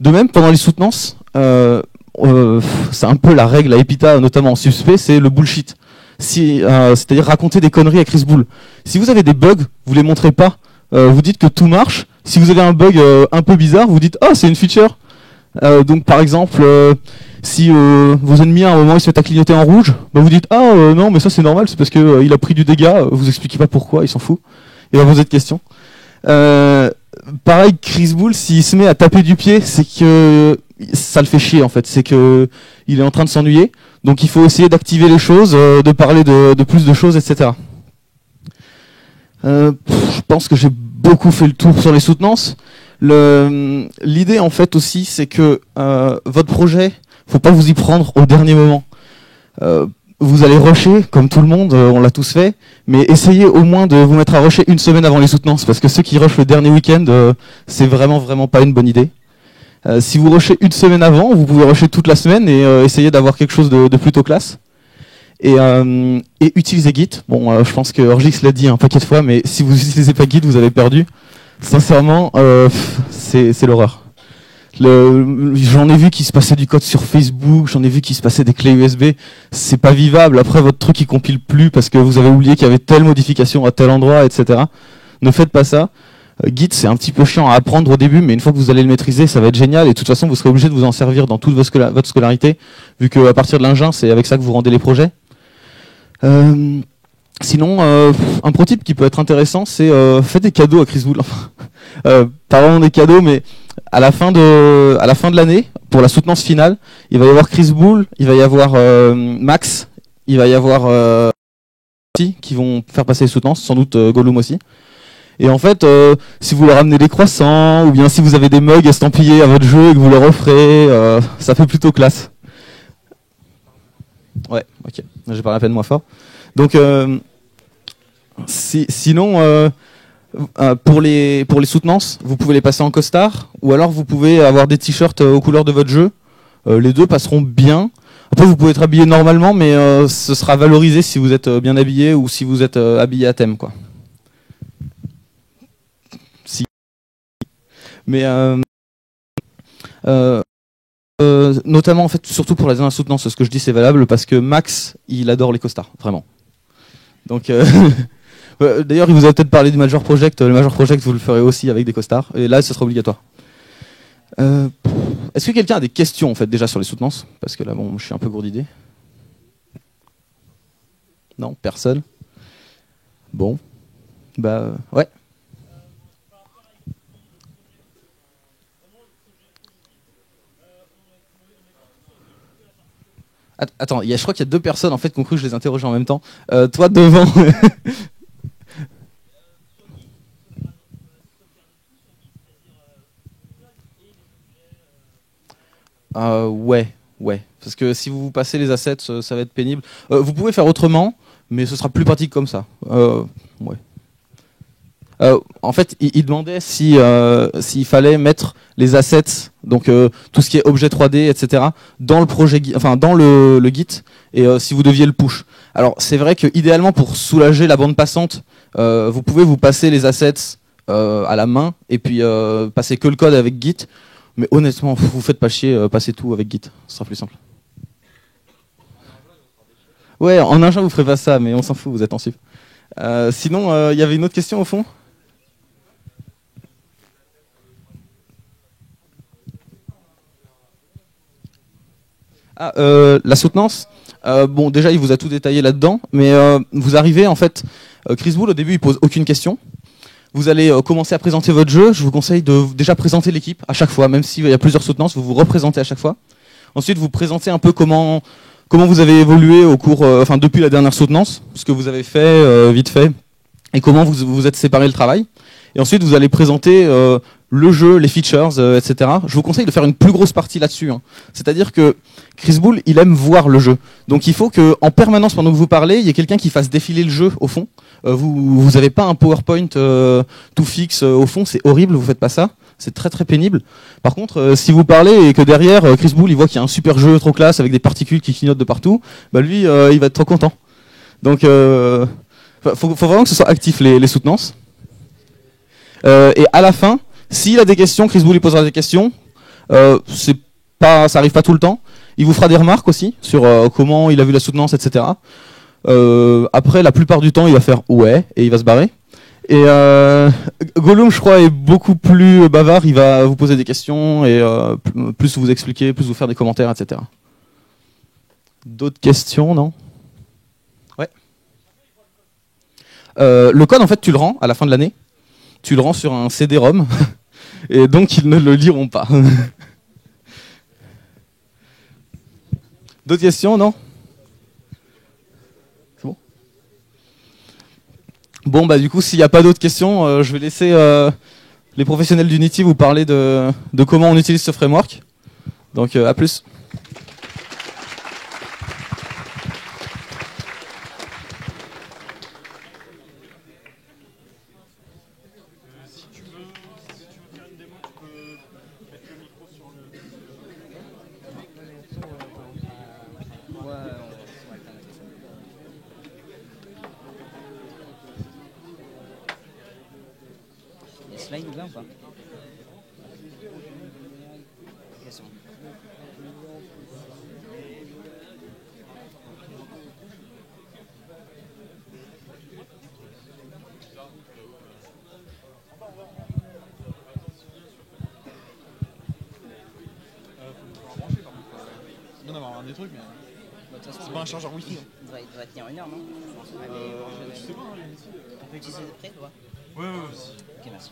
De même, pendant les soutenances, c'est un peu la règle à Epita, notamment en suspect, c'est le bullshit. C'est-à-dire raconter des conneries à Chris Bull. Si vous avez des bugs, vous les montrez pas. Vous dites que tout marche. Si vous avez un bug un peu bizarre, vous dites « Ah, c'est une feature !» Donc par exemple, si vos ennemis à un moment ils se mettent à clignoter en rouge, bah, vous dites « Ah non, mais ça c'est normal, c'est parce que il a pris du dégât. » Vous expliquez pas pourquoi, il s'en fout. Il va vous poser de questions. Pareil, Chris Bull, s'il se met à taper du pied, c'est que ça le fait chier en fait, c'est que il est en train de s'ennuyer. Donc il faut essayer d'activer les choses, de parler de plus de choses, etc. Je pense que j'ai beaucoup fait le tour sur les soutenances. L'idée en fait aussi, c'est que votre projet, faut pas vous y prendre au dernier moment. Vous allez rusher, comme tout le monde, on l'a tous fait, mais essayez au moins de vous mettre à rusher une semaine avant les soutenances, parce que ceux qui rushent le dernier week-end, c'est vraiment pas une bonne idée. Si vous rushez une semaine avant, vous pouvez rusher toute la semaine et essayer d'avoir quelque chose de plutôt classe. Et utilisez Git. Bon, je pense que Orgix l'a dit un paquet de fois, mais si vous n'utilisez pas Git, vous avez perdu. Sincèrement, c'est l'horreur. J'en ai vu qui se passait du code sur Facebook, j'en ai vu qui se passait des clés USB. C'est pas vivable. Après, votre truc il compile plus parce que vous avez oublié qu'il y avait telle modification à tel endroit, etc. Ne faites pas ça. Git, c'est un petit peu chiant à apprendre au début, mais une fois que vous allez le maîtriser, ça va être génial. Et de toute façon, vous serez obligé de vous en servir dans toute votre scolarité, vu qu'à partir de l'engin, c'est avec ça que vous rendez les projets. Sinon, un pro tip qui peut être intéressant, c'est faites des cadeaux à Chris Bull. Pas vraiment des cadeaux, mais à la fin de l'année, pour la soutenance finale, il va y avoir Chris Bull, il va y avoir Max, il va y avoir qui vont faire passer les soutenances, sans doute Gollum aussi. Et en fait, si vous leur amenez des croissants, ou bien si vous avez des mugs estampillés à votre jeu et que vous leur offrez, ça fait plutôt classe. Ouais, ok, j'ai parlé à peine moins fort. Donc, sinon, pour les soutenances, vous pouvez les passer en costard, ou alors vous pouvez avoir des t-shirts aux couleurs de votre jeu. Les deux passeront bien. Après, vous pouvez être habillé normalement, mais ce sera valorisé si vous êtes bien habillé ou si vous êtes habillé à thème, quoi. Si. Mais notamment, en fait, surtout pour la dernière soutenance, ce que je dis c'est valable parce que Max, il adore les costards, vraiment. Donc, d'ailleurs, il vous a peut-être parlé du Major Project. Le Major Project, vous le ferez aussi avec des costards. Et là, ce sera obligatoire. Est-ce que quelqu'un a des questions, en fait, déjà sur les soutenances? Parce que là, bon, je suis un peu gourd d'idées. Non, personne. Bon. Bah, ouais. Attends, je crois qu'il y a deux personnes en fait qui ont cru que je les interrogeais en même temps. Toi devant. Ouais. Parce que si vous passez les assets, ça va être pénible. Vous pouvez faire autrement, mais ce sera plus pratique comme ça. Ouais. En fait, il demandait s'il fallait mettre les assets, donc tout ce qui est objet 3D, etc., dans le projet, enfin dans le Git, et si vous deviez le push. Alors c'est vrai que idéalement pour soulager la bande passante, vous pouvez vous passer les assets à la main et puis passer que le code avec Git. Mais honnêtement, vous faites pas chier, passez tout avec Git, ce sera plus simple. Ouais, en Inja vous ferez pas ça, mais on s'en fout, vous êtes en sup. Sinon, il y avait une autre question au fond. Ah, la soutenance. Bon, déjà, il vous a tout détaillé là-dedans, mais vous arrivez en fait. Chris Bull, au début, il pose aucune question. Vous allez commencer à présenter votre jeu. Je vous conseille de déjà présenter l'équipe à chaque fois, même s'il y a plusieurs soutenances, vous vous représentez à chaque fois. Ensuite, vous présentez un peu comment vous avez évolué au cours, enfin depuis la dernière soutenance, ce que vous avez fait vite fait, et comment vous vous êtes séparé le travail. Et ensuite, vous allez présenter le jeu, les features, etc. Je vous conseille de faire une plus grosse partie là-dessus. Hein. C'est-à-dire que Chris Bull, il aime voir le jeu. Donc il faut que, en permanence, pendant que vous parlez, il y ait quelqu'un qui fasse défiler le jeu au fond. Vous avez pas un PowerPoint tout fixe au fond, c'est horrible, vous faites pas ça. C'est très très pénible. Par contre, si vous parlez et que derrière, Chris Bull, il voit qu'il y a un super jeu trop classe avec des particules qui clignotent de partout, bah lui, il va être trop content. Donc, faut vraiment que ce soit actif les soutenances. Et à la fin, s'il a des questions, Chris Bull lui posera des questions. Ça arrive pas tout le temps. Il vous fera des remarques aussi sur comment il a vu la soutenance, etc. Après, la plupart du temps, il va faire ouais et il va se barrer. Et Gollum, je crois, est beaucoup plus bavard. Il va vous poser des questions et plus vous expliquer, plus vous faire des commentaires, etc. D'autres questions, non? Ouais. Le code, en fait, tu le rends à la fin de l'année. Tu le rends sur un CD-ROM. Et donc, ils ne le liront pas. D'autres questions, non? C'est bon? Bon, bah du coup, s'il n'y a pas d'autres questions, je vais laisser les professionnels d'Unity vous parler de comment on utilise ce framework. Donc, à plus. Les slides là ou pas? C'est bien d'avoir des trucs, mais c'est pas un chargeur wifi. Il devrait tenir une heure, non? Je pense. Je sais pas, hein, On peut utiliser des prêts, toi? Ouais. Ok, merci.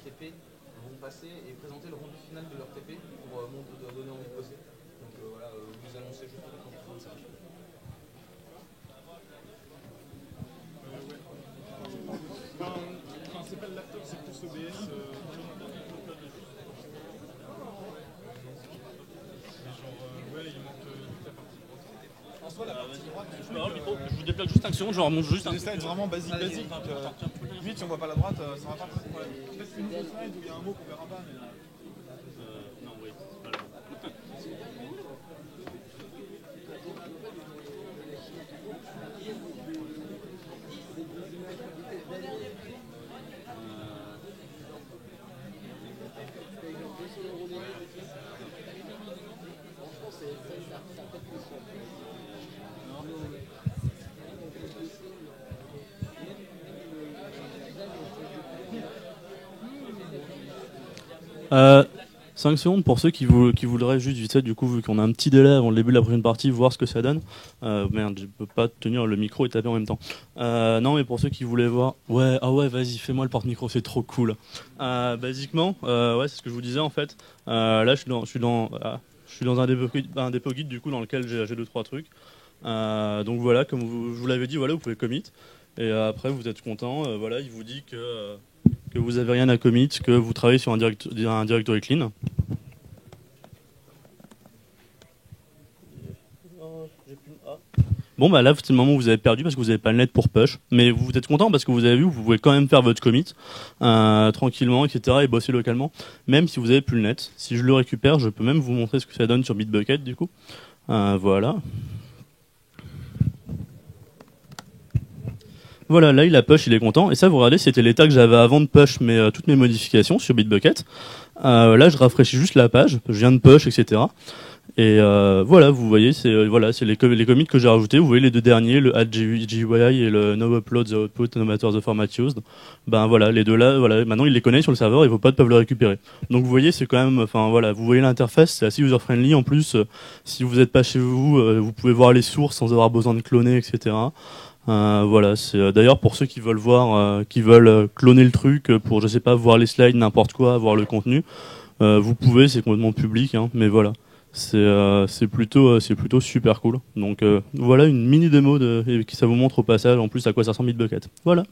TP vont passer et présenter le rendu final de leur TP pour donner envie de bosser. Donc voilà, vous annoncer juste comment ça marche. Enfin, c'est pas le laptop, c'est plus OBS. Ouais, il manque toute la partie. En soi, la partie droite, Je peux avoir le micro, je vous déplace juste 5 secondes, je remonte juste C'est un des slides vraiment basiques. Limite, si on voit pas la droite, ça va pas poser de problème. Peut-être une nouveau slide où il y a un mot qu'on verra pas, mais. Non, oui. Euh, 5 secondes pour ceux qui voudraient juste vite fait, du coup, vu qu'on a un petit délai avant le début de la prochaine partie, voir ce que ça donne. Merde, je peux pas tenir le micro et taper en même temps. Non, mais pour ceux qui voulaient voir, ouais, vas-y, fais-moi le porte-micro, c'est trop cool. Basiquement, ouais, c'est ce que je vous disais en fait. Là, je suis dans un dépôt guide du coup dans lequel j'ai 2-3 trucs. Donc voilà, comme je vous l'avais dit, voilà, vous pouvez commit. Et après, vous êtes content. Voilà, il vous dit que vous avez rien à commit, que vous travaillez sur un directory clean. Bon bah là c'est le moment où vous avez perdu parce que vous n'avez pas le net pour push, mais vous êtes content parce que vous avez vu, vous pouvez quand même faire votre commit tranquillement, etc. et bosser localement, même si vous avez plus le net. Si je le récupère, je peux même vous montrer ce que ça donne sur Bitbucket du coup. Voilà. Voilà, là il a push, il est content. Et ça, vous regardez, c'était l'état que j'avais avant de push toutes mes modifications sur Bitbucket. Là, je rafraîchis juste la page, je viens de push, etc. Et voilà, vous voyez, c'est les commits que j'ai rajoutés. Vous voyez les deux derniers, le add GUI et le no upload the output no matter the format used. Ben voilà, les deux là, voilà, maintenant il les connaît sur le serveur et vos potes peuvent le récupérer. Donc vous voyez, c'est quand même, enfin voilà, vous voyez l'interface, c'est assez user friendly. En plus, si vous n'êtes pas chez vous, vous pouvez voir les sources sans avoir besoin de cloner, etc. Voilà, c'est d'ailleurs pour ceux qui veulent voir, qui veulent cloner le truc pour, je sais pas, voir les slides, n'importe quoi, voir le contenu. Vous pouvez, c'est complètement public, hein, mais voilà. C'est plutôt super cool. Donc voilà une mini démo et qui ça vous montre au passage en plus à quoi ça ressemble Bitbucket. Voilà.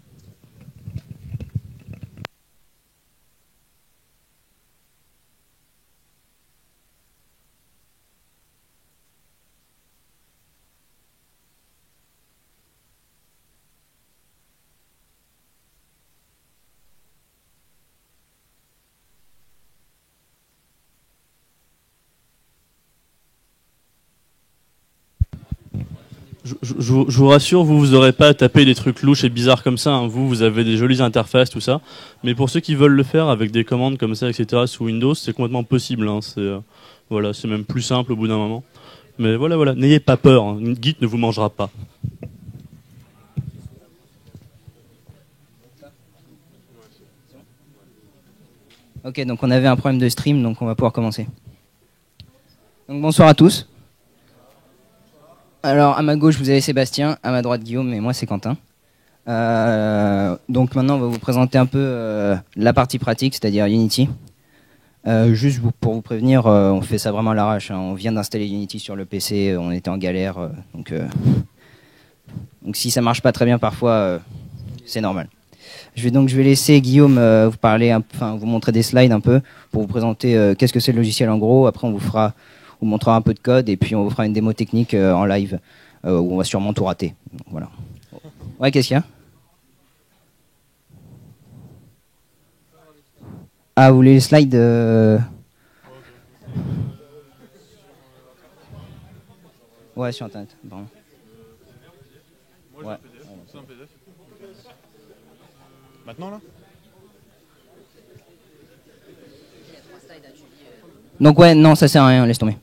Je vous rassure, vous aurez pas à taper des trucs louches et bizarres comme ça. Hein. Vous avez des jolies interfaces, tout ça. Mais pour ceux qui veulent le faire avec des commandes comme ça, etc. sous Windows, c'est complètement possible. Hein. Voilà, c'est même plus simple au bout d'un moment. Mais voilà, n'ayez pas peur. Hein. Git ne vous mangera pas. Ok, donc on avait un problème de stream, donc on va pouvoir commencer. Donc bonsoir à tous. Alors à ma gauche vous avez Sébastien, à ma droite Guillaume et moi c'est Quentin. Donc maintenant on va vous présenter un peu la partie pratique, c'est-à-dire Unity. Juste pour vous prévenir, on fait ça vraiment à l'arrache. Hein. On vient d'installer Unity sur le PC, on était en galère, donc si ça marche pas très bien parfois, c'est normal. Je vais laisser Guillaume vous parler, vous montrer des slides un peu pour vous présenter qu'est-ce que c'est le logiciel en gros. Après on vous montrera un peu de code et puis on vous fera une démo technique en live où on va sûrement tout rater. Donc, voilà. Ouais, qu'est-ce qu'il y a? Ah, vous voulez les slides Ouais, sur internet. Pardon. Ouais. C'est un PDF. Maintenant là? Donc ouais, non, ça sert à rien, laisse tomber.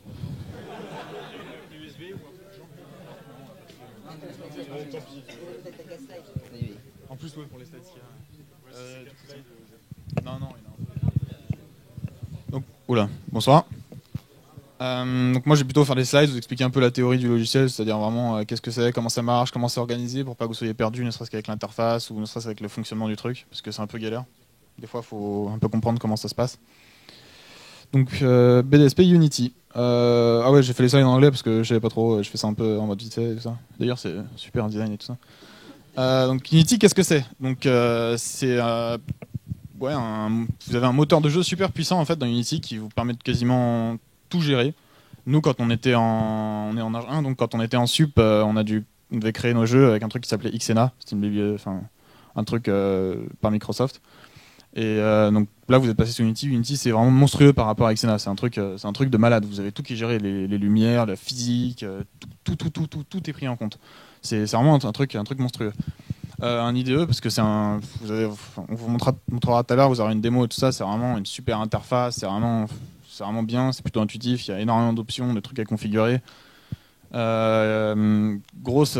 En plus, ouais, pour les slides qu'il y a. Non, il a. Donc, oula, bonsoir. Donc moi, je vais plutôt faire des slides, vous expliquer un peu la théorie du logiciel, c'est-à-dire vraiment qu'est-ce que c'est, comment ça marche, comment c'est organisé, pour pas que vous soyez perdu, ne serait-ce qu'avec l'interface ou ne serait-ce qu'avec le fonctionnement du truc, parce que c'est un peu galère. Des fois, il faut un peu comprendre comment ça se passe. Donc BDSP Unity. Ah ouais, j'ai fait les slides en anglais parce que je savais pas trop, je fais ça un peu en mode vite fait et tout ça. D'ailleurs, c'est super design et tout ça. Donc Unity, qu'est-ce que c'est? Donc c'est ouais, vous avez un moteur de jeu super puissant en fait dans Unity qui vous permet de quasiment tout gérer. Nous, quand on est en âge 1, donc quand on était en sup, on devait créer nos jeux avec un truc qui s'appelait Xena, c'était un truc par Microsoft. Et donc là, vous êtes passé sur Unity. Unity, c'est vraiment monstrueux par rapport à Xena. C'est un truc de malade. Vous avez tout qui est géré, les lumières, la physique, tout est pris en compte. C'est vraiment un truc monstrueux. Un IDE parce que on vous montrera tout à l'heure. Vous aurez une démo et tout ça. C'est vraiment une super interface. C'est vraiment bien. C'est plutôt intuitif. Il y a énormément d'options, de trucs à configurer. Grosse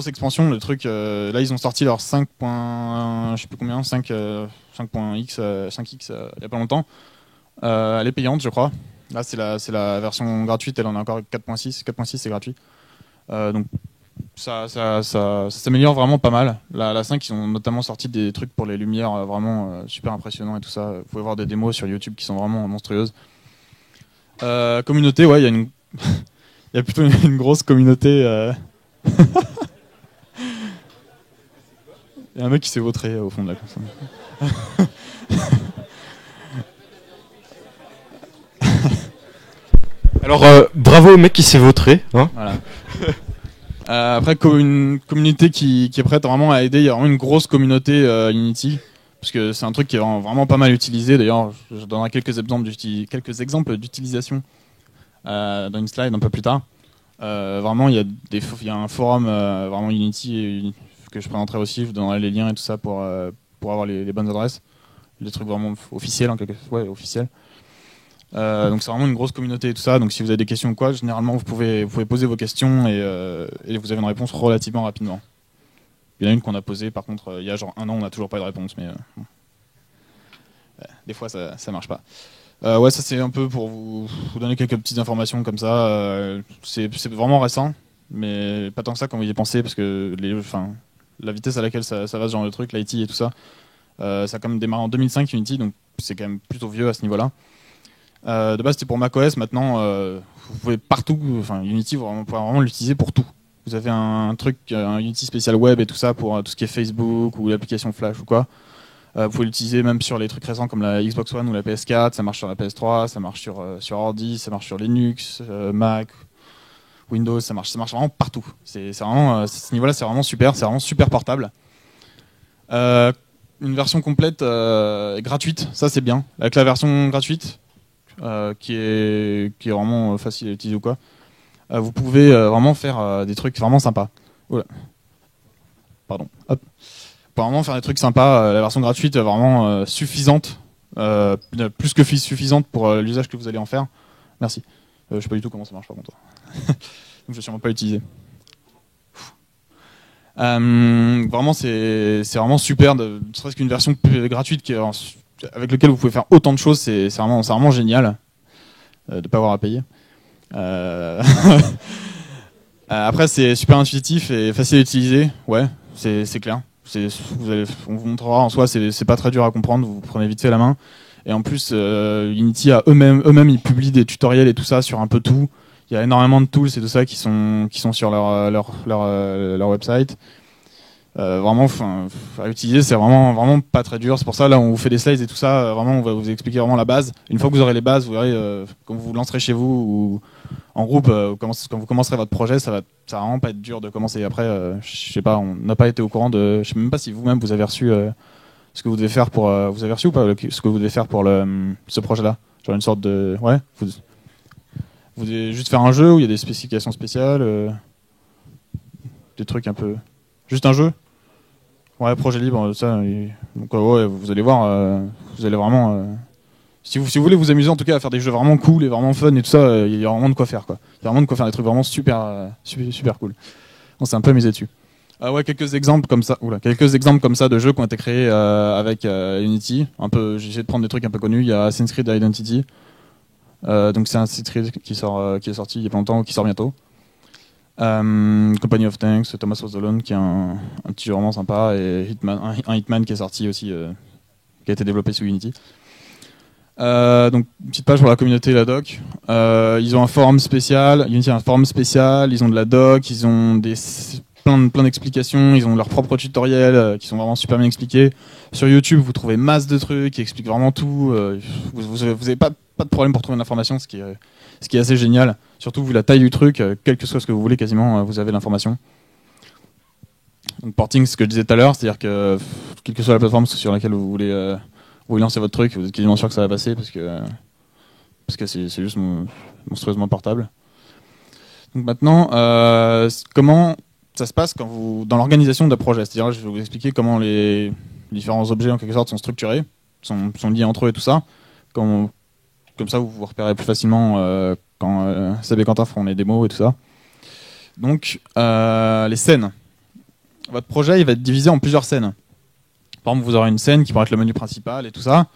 expansion, le truc. Là, ils ont sorti leur 5. Je sais plus combien, 5.x, 5x il y a pas longtemps. Elle est payante, je crois. Là, c'est la version gratuite. Elle en a encore 4.6. 4.6, c'est gratuit. Donc ça s'améliore vraiment pas mal. La 5, ils ont notamment sorti des trucs pour les lumières vraiment super impressionnants et tout ça. Vous pouvez voir des démos sur YouTube qui sont vraiment monstrueuses. Communauté, ouais, il y a il y a plutôt une grosse communauté. Il y a un mec qui s'est vautré au fond de la console. Alors, bravo au mec qui s'est vautré. Hein. Voilà. Après, une communauté qui est prête vraiment à aider. Il y a vraiment une grosse communauté Unity. Parce que c'est un truc qui est vraiment pas mal utilisé. D'ailleurs, je donnerai quelques exemples d'utilisation dans une slide un peu plus tard. Vraiment, il y a un forum vraiment Unity que je présenterai aussi. Je vous donnerai les liens et tout ça pour avoir les bonnes adresses. Des trucs vraiment officiels, officiels. Donc c'est vraiment une grosse communauté et tout ça. Donc si vous avez des questions ou quoi, généralement vous pouvez poser vos questions et vous avez une réponse relativement rapidement. Il y en a une qu'on a posée, par contre, il y a genre 1 an, on n'a toujours pas de réponse, mais bon. Des fois ça marche pas. Ouais, ça c'est un peu pour vous donner quelques petites informations comme ça. C'est vraiment récent, mais pas tant que ça quand vous y pensez, parce que la vitesse à laquelle ça va ce genre de truc, l'IT et tout ça, ça a quand même démarré en 2005 Unity, donc c'est quand même plutôt vieux à ce niveau-là. De base c'était pour macOS, maintenant vous pouvez partout, Unity vous pouvez vraiment l'utiliser pour tout. Vous avez un Unity spécial web et tout ça pour tout ce qui est Facebook ou l'application Flash ou quoi. Vous pouvez l'utiliser même sur les trucs récents comme la Xbox One ou la PS4, ça marche sur la PS3, ça marche sur ordi, ça marche sur Linux, Mac, Windows, ça marche vraiment partout. C'est vraiment, à ce niveau-là, c'est vraiment super portable. Une version complète gratuite, ça c'est bien. Avec la version gratuite, qui est vraiment facile à utiliser ou quoi, vous pouvez vraiment faire des trucs vraiment sympas. Oula. Pardon. Hop. Pour vraiment faire des trucs sympas, la version gratuite est vraiment suffisante, plus que suffisante pour l'usage que vous allez en faire. Merci. Je sais pas du tout comment ça marche par contre. Donc je vais sûrement pas l'utiliser. Vraiment c'est vraiment super, ne serait-ce qu'une version gratuite avec laquelle vous pouvez faire autant de choses, c'est vraiment génial de pas avoir à payer. Après c'est super intuitif et facile à utiliser, ouais, c'est clair. On vous montrera en soi, c'est pas très dur à comprendre, vous prenez vite fait la main. Et en plus, Unity a eux-mêmes ils publient des tutoriels et tout ça sur un peu tout. Il y a énormément de tools et tout ça qui sont sur leur website. Vraiment, à utiliser, c'est vraiment pas très dur. C'est pour ça là on vous fait des slides et tout ça. Vraiment, on va vous expliquer vraiment la base. Une fois que vous aurez les bases, vous verrez quand vous lancerez chez vous ou en groupe, quand vous commencerez votre projet, ça va vraiment pas être dur de commencer. Après, je sais pas, on n'a pas été au courant je sais même pas si vous-même vous avez reçu ce que vous devez faire pour. Vous avez reçu ou pas ce que vous devez faire pour ce projet-là? Genre une sorte de, ouais. Vous devez juste faire un jeu où il y a des spécifications spéciales, des trucs un peu. Juste un jeu. Ouais, projet libre, ça. Donc ouais, vous allez voir, vous allez vraiment. Si vous voulez vous amuser en tout cas à faire des jeux vraiment cool et vraiment fun et tout ça, il y a vraiment de quoi faire quoi. Il y a vraiment de quoi faire des trucs vraiment super cool. On s'est un peu amusé dessus. Ouais, quelques exemples comme ça de jeux qui ont été créés avec Unity. J'ai essayé de prendre des trucs un peu connus. Il y a Assassin's Creed Identity. Donc c'est un Assassin's Creed qui est sorti il y a pas longtemps, qui sort bientôt. Company of Tanks, Thomas Was Alone, qui est un petit jeu vraiment sympa, et un Hitman qui est sorti aussi, qui a été développé sous Unity. Donc une petite page pour la communauté et la doc. Ils ont un forum spécial, Unity a un forum spécial, ils ont de la doc, ils ont plein d'explications, ils ont leurs propres tutoriels qui sont vraiment super bien expliqués. Sur YouTube, vous trouvez masse de trucs qui expliquent vraiment tout. Vous avez pas de problème pour trouver l'information, ce qui est assez génial. Surtout vu la taille du truc, quel que soit ce que vous voulez, quasiment vous avez l'information. Donc porting, c'est ce que je disais tout à l'heure, c'est-à-dire que quelle que soit la plateforme sur laquelle vous voulez lancer votre truc, vous êtes quasiment sûr que ça va passer parce que c'est juste monstrueusement portable. Donc maintenant, comment ça se passe dans l'organisation d'un projet. C'est-à-dire, je vais vous expliquer comment les différents objets en quelque sorte sont structurés, sont liés entre eux et tout ça. Comme ça, vous vous repérez plus facilement quand Seb et Quentin feront les démos et tout ça. Donc, les scènes. Votre projet, il va être divisé en plusieurs scènes. Par exemple, vous aurez une scène qui pourra être le menu principal et tout ça.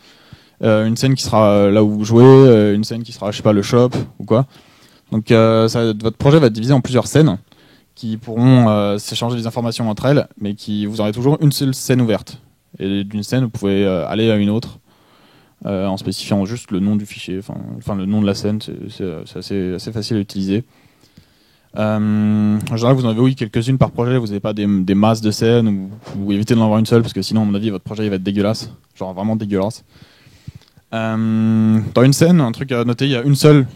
Une scène qui sera là où vous jouez, une scène qui sera, je sais pas, le shop ou quoi. Donc, votre projet va être divisé en plusieurs scènes qui pourront s'échanger des informations entre elles, mais vous aurez toujours une seule scène ouverte. Et d'une scène, vous pouvez aller à une autre en spécifiant juste le nom du fichier, enfin le nom de la scène, c'est assez facile à utiliser. En général, vous en avez quelques-unes par projet, vous n'avez pas des masses de scènes, ou vous évitez d'en avoir une seule, parce que sinon, à mon avis, votre projet il va être dégueulasse, genre vraiment dégueulasse. Dans une scène, un truc à noter, il y a une seule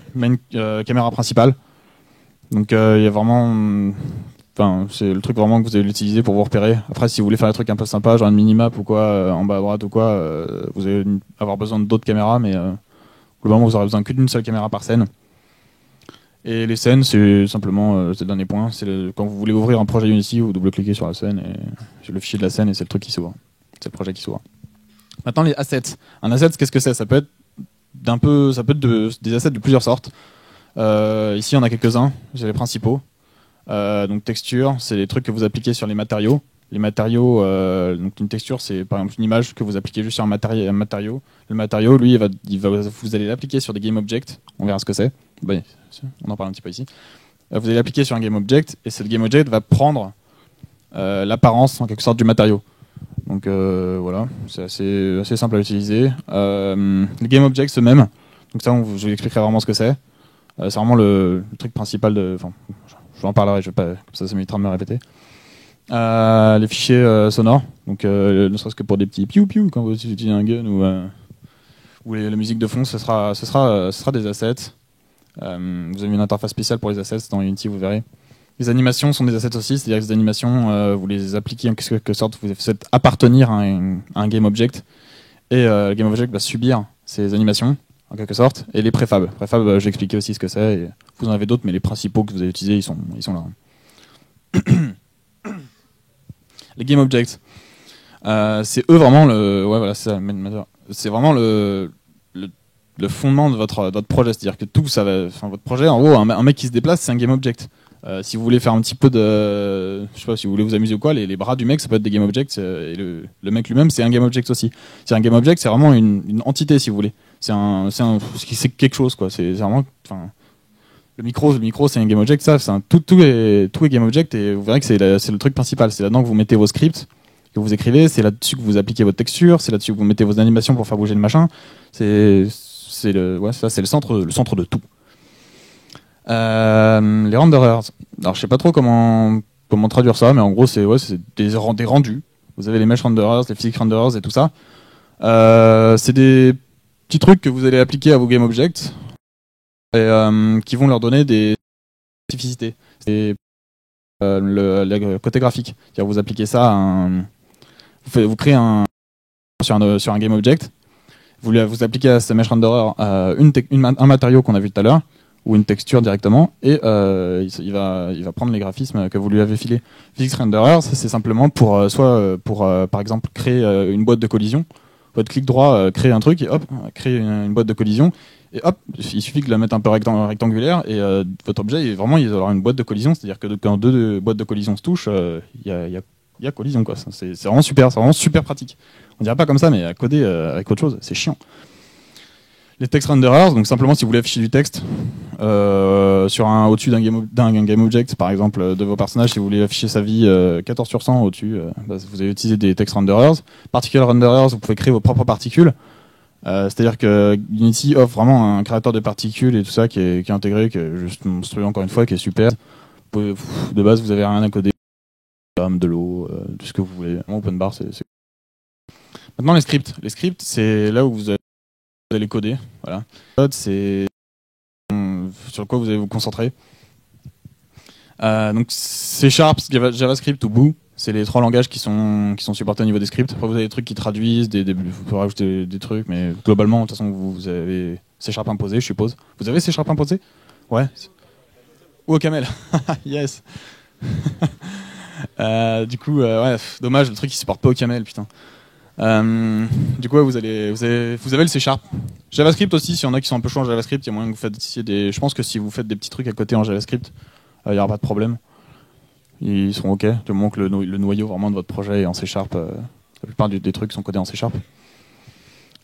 caméra principale. Donc il y a vraiment, c'est le truc vraiment que vous allez l'utiliser pour vous repérer. Après, si vous voulez faire des trucs un peu sympas, genre une minimap ou quoi, en bas à droite ou quoi, vous allez avoir besoin d'autres caméras, mais globalement vous aurez besoin que d'une seule caméra par scène. Et les scènes, c'est simplement, c'est le dernier point, quand vous voulez ouvrir un projet Unity, vous double-cliquez sur la scène et sur le fichier de la scène et c'est le truc qui s'ouvre, c'est le projet qui s'ouvre. Maintenant les assets. Un asset, qu'est-ce que c'est ? Ça peut être des assets de plusieurs sortes. Ici, on a quelques-uns, c'est les principaux. Donc texture, c'est les trucs que vous appliquez sur les matériaux. Les matériaux, donc une texture, c'est par exemple une image que vous appliquez juste sur un matériau. Le matériau, lui, vous allez l'appliquer sur des game objects. On verra ce que c'est. On en parle un petit peu ici. Vous allez l'appliquer sur un game object et cette game object va prendre l'apparence en quelque sorte du matériau. Donc voilà, c'est assez simple à utiliser. Les game objects eux-mêmes, donc ça, je vous expliquerai vraiment ce que c'est. C'est vraiment le truc principal je vous en parlerai, comme ça m'évitera de me répéter. Les fichiers sonores, donc ne serait-ce que pour des petits piou-piou quand vous utilisez un gun ou la musique de fond, ce sera des assets. Vous avez une interface spéciale pour les assets dans Unity, vous verrez. Les animations sont des assets aussi, c'est-à-dire que ces animations, vous les appliquez en quelque sorte, vous faites appartenir à un game object et le game object va subir ces animations en quelque sorte. Et les préfabs. Préfabs, j'ai expliqué aussi ce que c'est. Et vous en avez d'autres, mais les principaux que vous avez utilisés, ils sont là. Les game objects, c'est eux vraiment c'est vraiment le fondement de votre projet. C'est-à-dire que tout, votre projet, en gros, un mec qui se déplace, c'est un game object. Si vous voulez faire un petit peu je sais pas, si vous voulez vous amuser ou quoi, les bras du mec, ça peut être des game objects, et le mec lui-même, c'est un game object aussi. C'est un game object, c'est vraiment une entité, si vous voulez. C'est quelque chose, quoi. C'est vraiment, le micro, c'est un game object, ça, tout est game object, et vous verrez que c'est le truc principal. C'est là-dedans que vous mettez vos scripts, que vous écrivez, c'est là-dessus que vous appliquez votre texture, c'est là-dessus que vous mettez vos animations pour faire bouger le machin. C'est le centre de tout. Les renderers. Alors je sais pas trop comment traduire ça, mais en gros c'est des rendus. Vous avez les mesh renderers, les physics renderers et tout ça. C'est des petits trucs que vous allez appliquer à vos game objects et qui vont leur donner des spécificités. C'est le côté graphique. C'est-à-dire vous appliquez ça vous créez sur un game object. Vous appliquez à ce mesh renderer un matériau qu'on a vu tout à l'heure, ou une texture directement, et il va prendre les graphismes que vous lui avez filés. Physics renderer, c'est simplement pour par exemple créer une boîte de collision. Votre clic droit crée un truc et hop, crée une boîte de collision, et hop, il suffit de la mettre un peu rectangulaire et votre objet il va avoir une boîte de collision, c'est-à-dire que quand deux boîtes de collision se touchent, il y a collision, quoi. C'est vraiment super pratique. On dirait pas comme ça, mais à coder avec autre chose, c'est chiant. Les text renderers, donc simplement si vous voulez afficher du texte au-dessus d'un game object, par exemple de vos personnages, si vous voulez afficher sa vie 14/100 au-dessus, vous allez utiliser des text renderers. Particle renderers, vous pouvez créer vos propres particules. C'est-à-dire que Unity offre vraiment un créateur de particules et tout ça qui est intégré, qui est juste monstrueux encore une fois, qui est super. De base, vous avez rien à coder, de l'eau, tout ce que vous voulez. Open bar, c'est... Maintenant, les scripts. Les scripts, c'est là où vous allez coder. Voilà. C'est sur quoi vous allez vous concentrer. Donc C#, JavaScript ou Boo, c'est les 3 langages qui sont supportés au niveau des scripts. Après, vous avez des trucs qui traduisent, vous pouvez rajouter des trucs, mais globalement, de toute façon, vous avez C# imposé, je suppose. Vous avez C# imposé? Ouais. Ou OCaml. Yes. Du coup, ouais, dommage, le truc il supporte pas OCaml, putain. Du coup, ouais, vous avez le C#. JavaScript aussi, s'il y en a qui sont un peu chauds en JavaScript, il y a moyen que vous fassiez je pense que si vous faites des petits trucs à côté en JavaScript, il n'y aura pas de problème. Ils seront OK, du moment que le noyau vraiment de votre projet est en C#. La plupart des trucs sont codés en C#.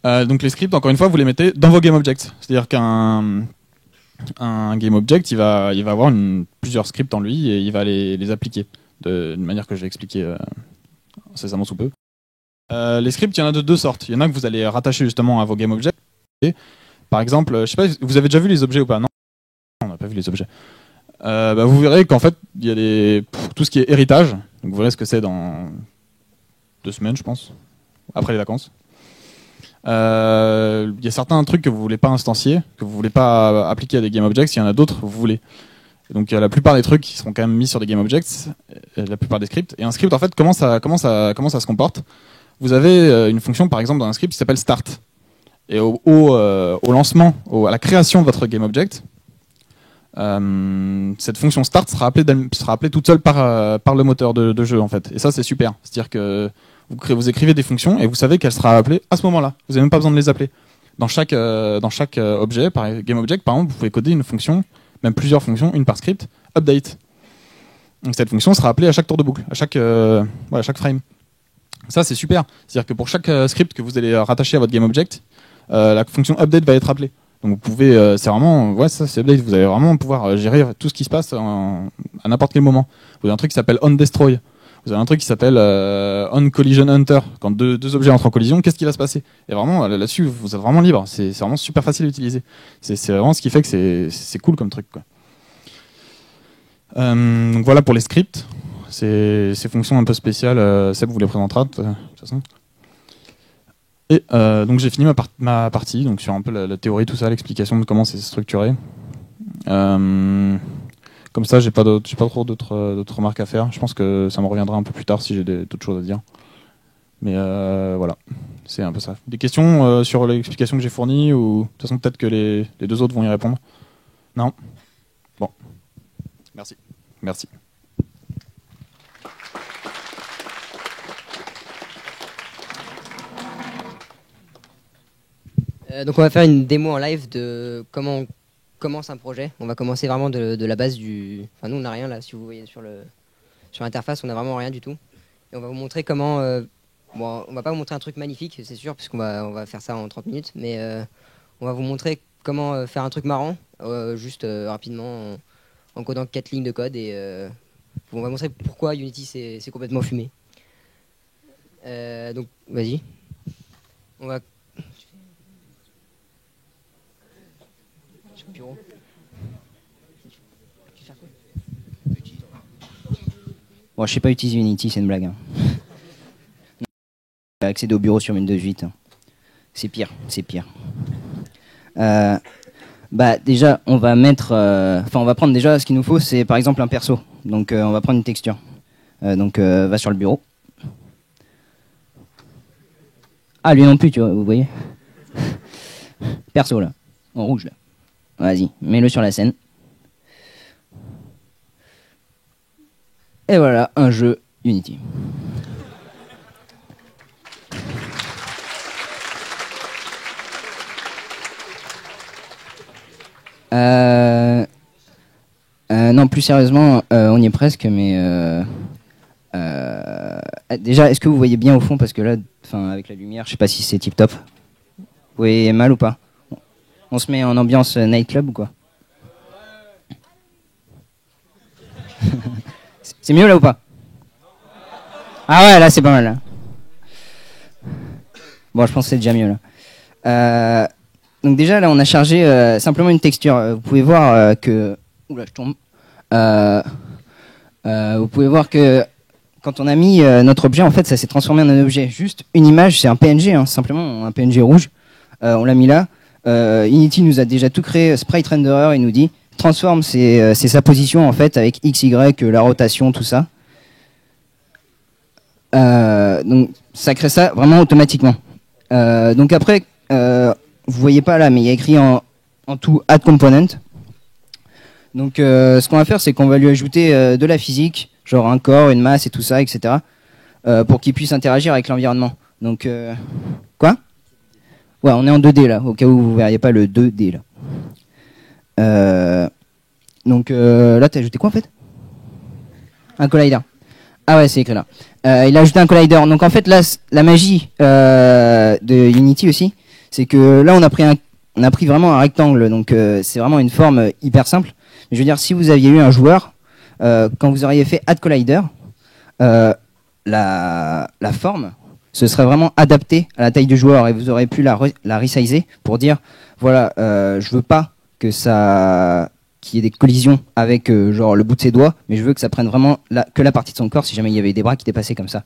Donc les scripts, encore une fois, vous les mettez dans vos GameObjects. C'est-à-dire qu'un GameObject, il va avoir plusieurs scripts en lui et il va les appliquer d'une manière que je vais expliquer incessamment sous peu. Les scripts, il y en a de 2 sortes. Il y en a que vous allez rattacher justement à vos GameObjects. Par exemple, je sais pas, vous avez déjà vu les objets ou pas? Non, on n'a pas vu les objets. Vous verrez qu'en fait, il y a tout ce qui est héritage. Donc vous verrez ce que c'est dans 2 semaines, je pense, après les vacances. Il y a certains trucs que vous voulez pas instancier, que vous voulez pas appliquer à des GameObjects. Il y en a d'autres, vous voulez. Donc la plupart des trucs qui seront quand même mis sur des GameObjects, la plupart des scripts. Et un script, en fait, comment ça se comporte? Vous avez une fonction, par exemple, dans un script qui s'appelle start. Et au lancement, à la création de votre GameObject, cette fonction start sera appelée toute seule par le moteur de jeu, en fait. Et ça, c'est super. C'est-à-dire que vous écrivez des fonctions et vous savez qu'elle sera appelée à ce moment-là. Vous n'avez même pas besoin de les appeler. Dans chaque objet, par GameObject, par exemple, vous pouvez coder une fonction, même plusieurs fonctions, une par script, update. Donc cette fonction sera appelée à chaque tour de boucle, à chaque frame. Ça, c'est super. C'est-à-dire que pour chaque script que vous allez rattacher à votre GameObject, la fonction update va être appelée. Donc vous pouvez, c'est update. Vous allez vraiment pouvoir gérer tout ce qui se passe à n'importe quel moment. Vous avez un truc qui s'appelle onDestroy. Vous avez un truc qui s'appelle onCollisionHunter. Quand deux objets entrent en collision, qu'est-ce qui va se passer? Et vraiment là-dessus, vous êtes vraiment libre. C'est vraiment super facile à utiliser. C'est vraiment ce qui fait que c'est cool comme truc, quoi. Donc voilà pour les scripts. Ces fonctions un peu spéciales, Seb vous les présentera de toute façon. Et donc j'ai fini ma partie, donc sur un peu la théorie, tout ça, l'explication de comment c'est structuré. Comme ça, j'ai pas trop d'autres remarques à faire. Je pense que ça me reviendra un peu plus tard si j'ai d'autres choses à dire. Mais voilà, c'est un peu ça. Des questions sur l'explication que j'ai fournie, ou de toute façon peut-être que les 2 autres vont y répondre? Non? Bon. Merci. Donc on va faire une démo en live de comment on commence un projet. On va commencer vraiment de la base du... Enfin nous on n'a rien là, si vous voyez sur l'interface, on n'a vraiment rien du tout. Et on va vous montrer comment... Bon, on va pas vous montrer un truc magnifique, c'est sûr, puisqu'on va faire ça en 30 minutes, mais on va vous montrer comment faire un truc marrant, juste rapidement, en codant 4 lignes de code, et on va montrer pourquoi Unity c'est complètement fumé. Donc vas-y. On va... Bureau. Bon, je sais pas utiliser Unity, c'est une blague. Hein. Accéder au bureau sur Windows 8, hein. C'est pire. Déjà, on va mettre... on va prendre déjà, ce qu'il nous faut, c'est par exemple un perso. Donc, on va prendre une texture. Va sur le bureau. Ah, lui non plus, tu vois, vous voyez. Perso, là, en rouge, là. Vas-y, mets-le sur la scène. Et voilà, un jeu Unity. Non, plus sérieusement, on y est presque, mais... déjà, est-ce que vous voyez bien au fond? Parce que là, avec la lumière, je sais pas si c'est tip-top. Vous voyez mal ou pas? On se met en ambiance nightclub ou quoi? C'est mieux là ou pas? Ah ouais, là c'est pas mal là. Bon, je pense que c'est déjà mieux là. Donc déjà là on a chargé simplement une texture. Vous pouvez voir que... Oula, je tombe. Vous pouvez voir que quand on a mis notre objet, en fait ça s'est transformé en un objet. Juste une image, c'est un PNG, hein, simplement un PNG rouge. On l'a mis là. Unity nous a déjà tout créé, Sprite Renderer, il nous dit transforme, c'est sa position en fait avec X, Y, la rotation, tout ça. Donc ça crée ça vraiment automatiquement. Donc après, vous voyez pas là, mais il y a écrit en tout add component. Donc ce qu'on va faire, c'est qu'on va lui ajouter de la physique, genre un corps, une masse et tout ça, etc. Pour qu'il puisse interagir avec l'environnement. Donc quoi? Ouais, on est en 2D là, au cas où vous verriez pas le 2D là. Donc là, t'as ajouté quoi en fait? Un collider. Ah ouais, c'est écrit là. Il a ajouté un collider. Donc en fait là, la magie de Unity aussi, c'est que là on a pris vraiment un rectangle. Donc c'est vraiment une forme hyper simple. Mais je veux dire, si vous aviez eu un joueur, quand vous auriez fait add collider, la forme ce serait vraiment adapté à la taille du joueur et vous aurez pu la resizer pour dire voilà, je veux pas que ça qu'il y ait des collisions avec genre le bout de ses doigts, mais je veux que ça prenne vraiment que la partie de son corps si jamais il y avait des bras qui dépassaient comme ça.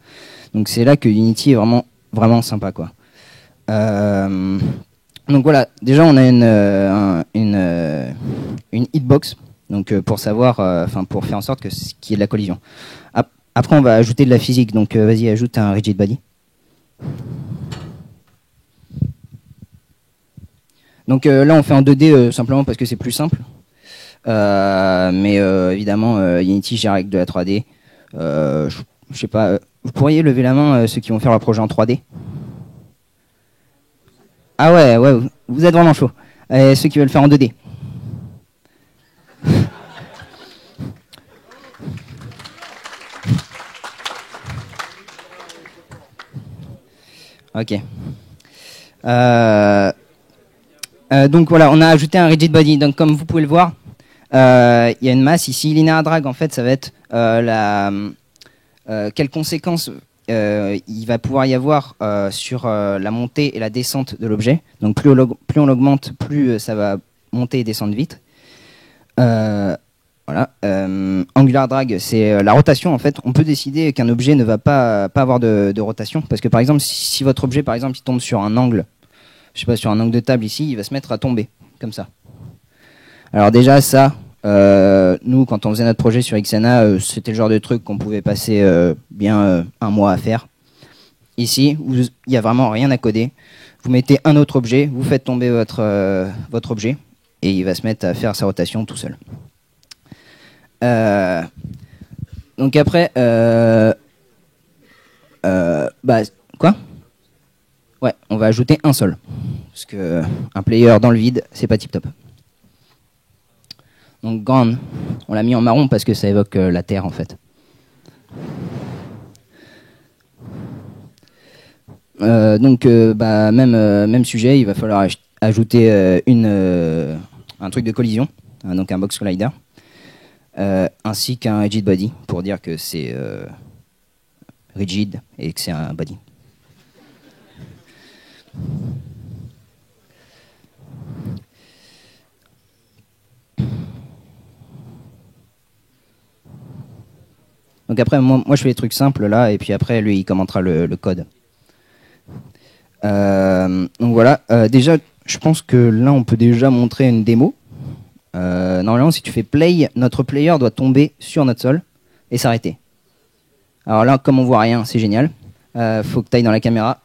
Donc c'est là que Unity est vraiment vraiment sympa quoi. Donc voilà, déjà on a une hitbox, donc pour savoir, pour faire en sorte qu'il y ait de la collision. Après on va ajouter de la physique, donc vas-y ajoute un rigid body. Donc là on fait en 2D simplement parce que c'est plus simple. Mais évidemment Unity gère avec de la 3D. Je sais pas, vous pourriez lever la main ceux qui vont faire leur projet en 3D. Ah ouais, vous êtes vraiment chaud. Ceux qui veulent faire en 2D. Ok. Donc voilà, on a ajouté un rigid body. Donc comme vous pouvez le voir, il y a une masse ici. Linear drag, en fait, ça va être quelles conséquences il va pouvoir y avoir sur la montée et la descente de l'objet. Donc plus on l'augmente, plus ça va monter et descendre vite. Voilà. Angular drag, c'est la rotation en fait. On peut décider qu'un objet ne va pas avoir de rotation parce que par exemple, si votre objet par exemple il tombe sur un angle, je sais pas, sur un angle de table ici, il va se mettre à tomber comme ça. Alors déjà ça, nous quand on faisait notre projet sur XNA, c'était le genre de truc qu'on pouvait passer bien un mois à faire. Ici, il y a vraiment rien à coder. Vous mettez un autre objet, vous faites tomber votre objet et il va se mettre à faire sa rotation tout seul. Donc après, quoi? Ouais, on va ajouter un sol. Parce que un player dans le vide, c'est pas tip top. Donc ground, on l'a mis en marron parce que ça évoque la terre en fait. Même sujet, il va falloir ajouter un truc de collision, donc un box collider. Ainsi qu'un rigid body pour dire que c'est rigid et que c'est un body. Donc après moi je fais des trucs simples là et puis après lui il commentera le code. Donc voilà, déjà je pense que là on peut déjà montrer une démo. Normalement, si tu fais play, notre player doit tomber sur notre sol et s'arrêter. Alors là, comme on voit rien, c'est génial. Faut que tu ailles dans la caméra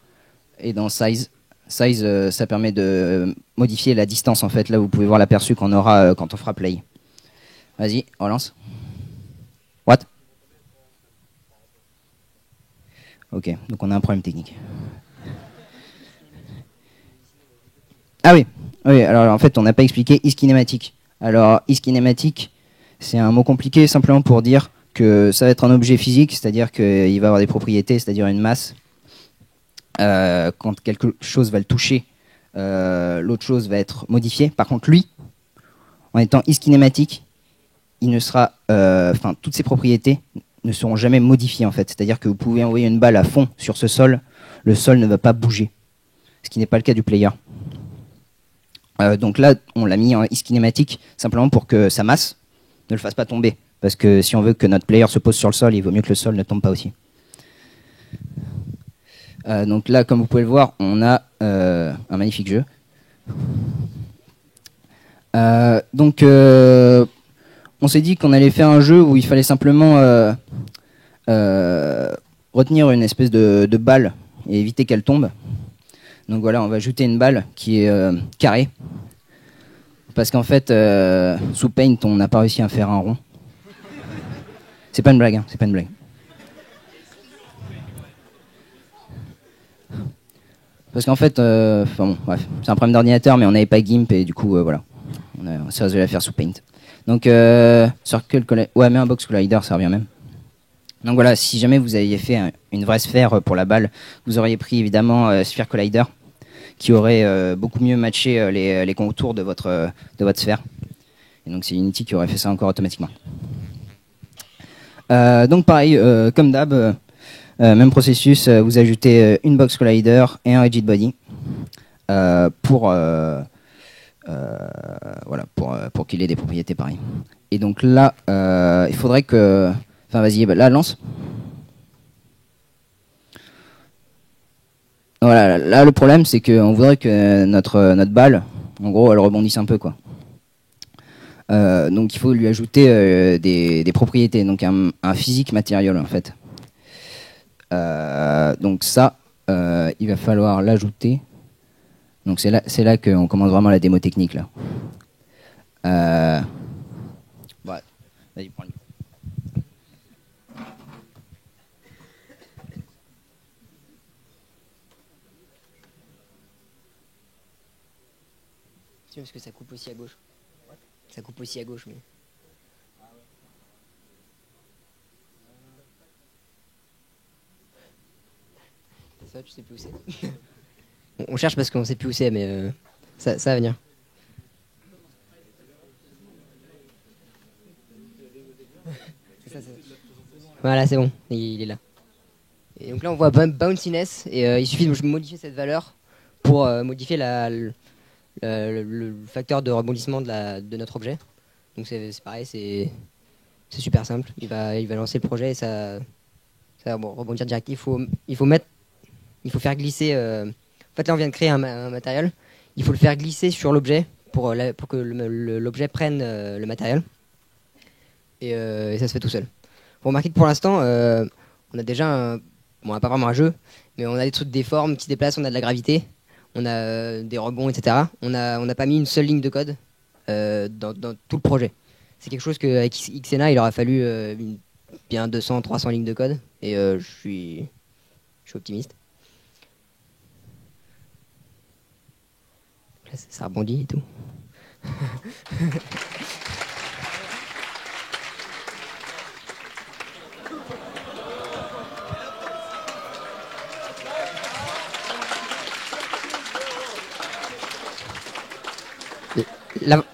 et dans size. Size, ça permet de modifier la distance en fait. Là, vous pouvez voir l'aperçu qu'on aura quand on fera play. Vas-y, relance. What? Ok, donc on a un problème technique. Ah oui, alors en fait, on n'a pas expliqué isKinematic. Alors, isKinematic, c'est un mot compliqué simplement pour dire que ça va être un objet physique, c'est-à-dire qu'il va avoir des propriétés, c'est-à-dire une masse. Quand quelque chose va le toucher, l'autre chose va être modifiée. Par contre, lui, en étant isKinematic, il ne sera, toutes ses propriétés ne seront jamais modifiées en fait. C'est-à-dire que vous pouvez envoyer une balle à fond sur ce sol, le sol ne va pas bouger, ce qui n'est pas le cas du player. Donc là, on l'a mis en iskinématique simplement pour que sa masse ne le fasse pas tomber. Parce que si on veut que notre player se pose sur le sol, il vaut mieux que le sol ne tombe pas aussi. Donc là, comme vous pouvez le voir, on a un magnifique jeu. Donc, on s'est dit qu'on allait faire un jeu où il fallait simplement retenir une espèce de balle et éviter qu'elle tombe. Donc voilà, on va ajouter une balle qui est carrée. Parce qu'en fait, sous Paint, on n'a pas réussi à faire un rond. C'est pas une blague, hein, c'est pas une blague. Parce qu'en fait, bon, bref, c'est un problème d'ordinateur, mais on n'avait pas GIMP et du coup, voilà, on s'est résolu à faire sous Paint. Donc, Circle Collider, ouais, mais un Box Collider, ça revient même. Donc voilà, si jamais vous aviez fait une vraie sphère pour la balle, vous auriez pris évidemment Sphere Collider, qui aurait beaucoup mieux matché les contours de votre sphère. Et donc c'est Unity qui aurait fait ça encore automatiquement. Donc pareil, comme d'hab, même processus, vous ajoutez une Box Collider et un Rigid Body voilà, pour qu'il ait des propriétés pareilles. Et donc là, il faudrait que... Enfin vas-y, là lance. Voilà, là le problème c'est qu'on voudrait que notre balle, en gros, elle rebondisse un peu, quoi. Donc il faut lui ajouter des propriétés, donc un physique material en fait. Donc ça, il va falloir l'ajouter. Donc c'est là qu'on commence vraiment la démo technique là. Ouais, vas-y, prends le micro. Parce que ça coupe aussi à gauche. Ça coupe aussi à gauche, mais... Ça, tu sais plus où c'est. On cherche parce qu'on sait plus où c'est, mais ça va venir. Voilà, c'est bon, il est là. Et donc là, on voit bounciness, et il suffit de modifier cette valeur pour modifier le facteur de rebondissement de notre objet. Donc c'est pareil, c'est super simple. Il va lancer le projet et ça va rebondir direct. Il faut faire glisser. En fait, là, on vient de créer un matériel. Il faut le faire glisser sur l'objet pour que l'objet prenne le matériel. Et ça se fait tout seul. Vous remarquez que pour l'instant, on a déjà on n'a pas vraiment un jeu, mais on a des formes qui se déplacent, on a de la gravité. On a des rebonds, etc. On n'a pas mis une seule ligne de code dans tout le projet. C'est quelque chose qu'avec Xena, il aura fallu bien 200, 300 lignes de code. Et je suis optimiste. Là, ça rebondit et tout.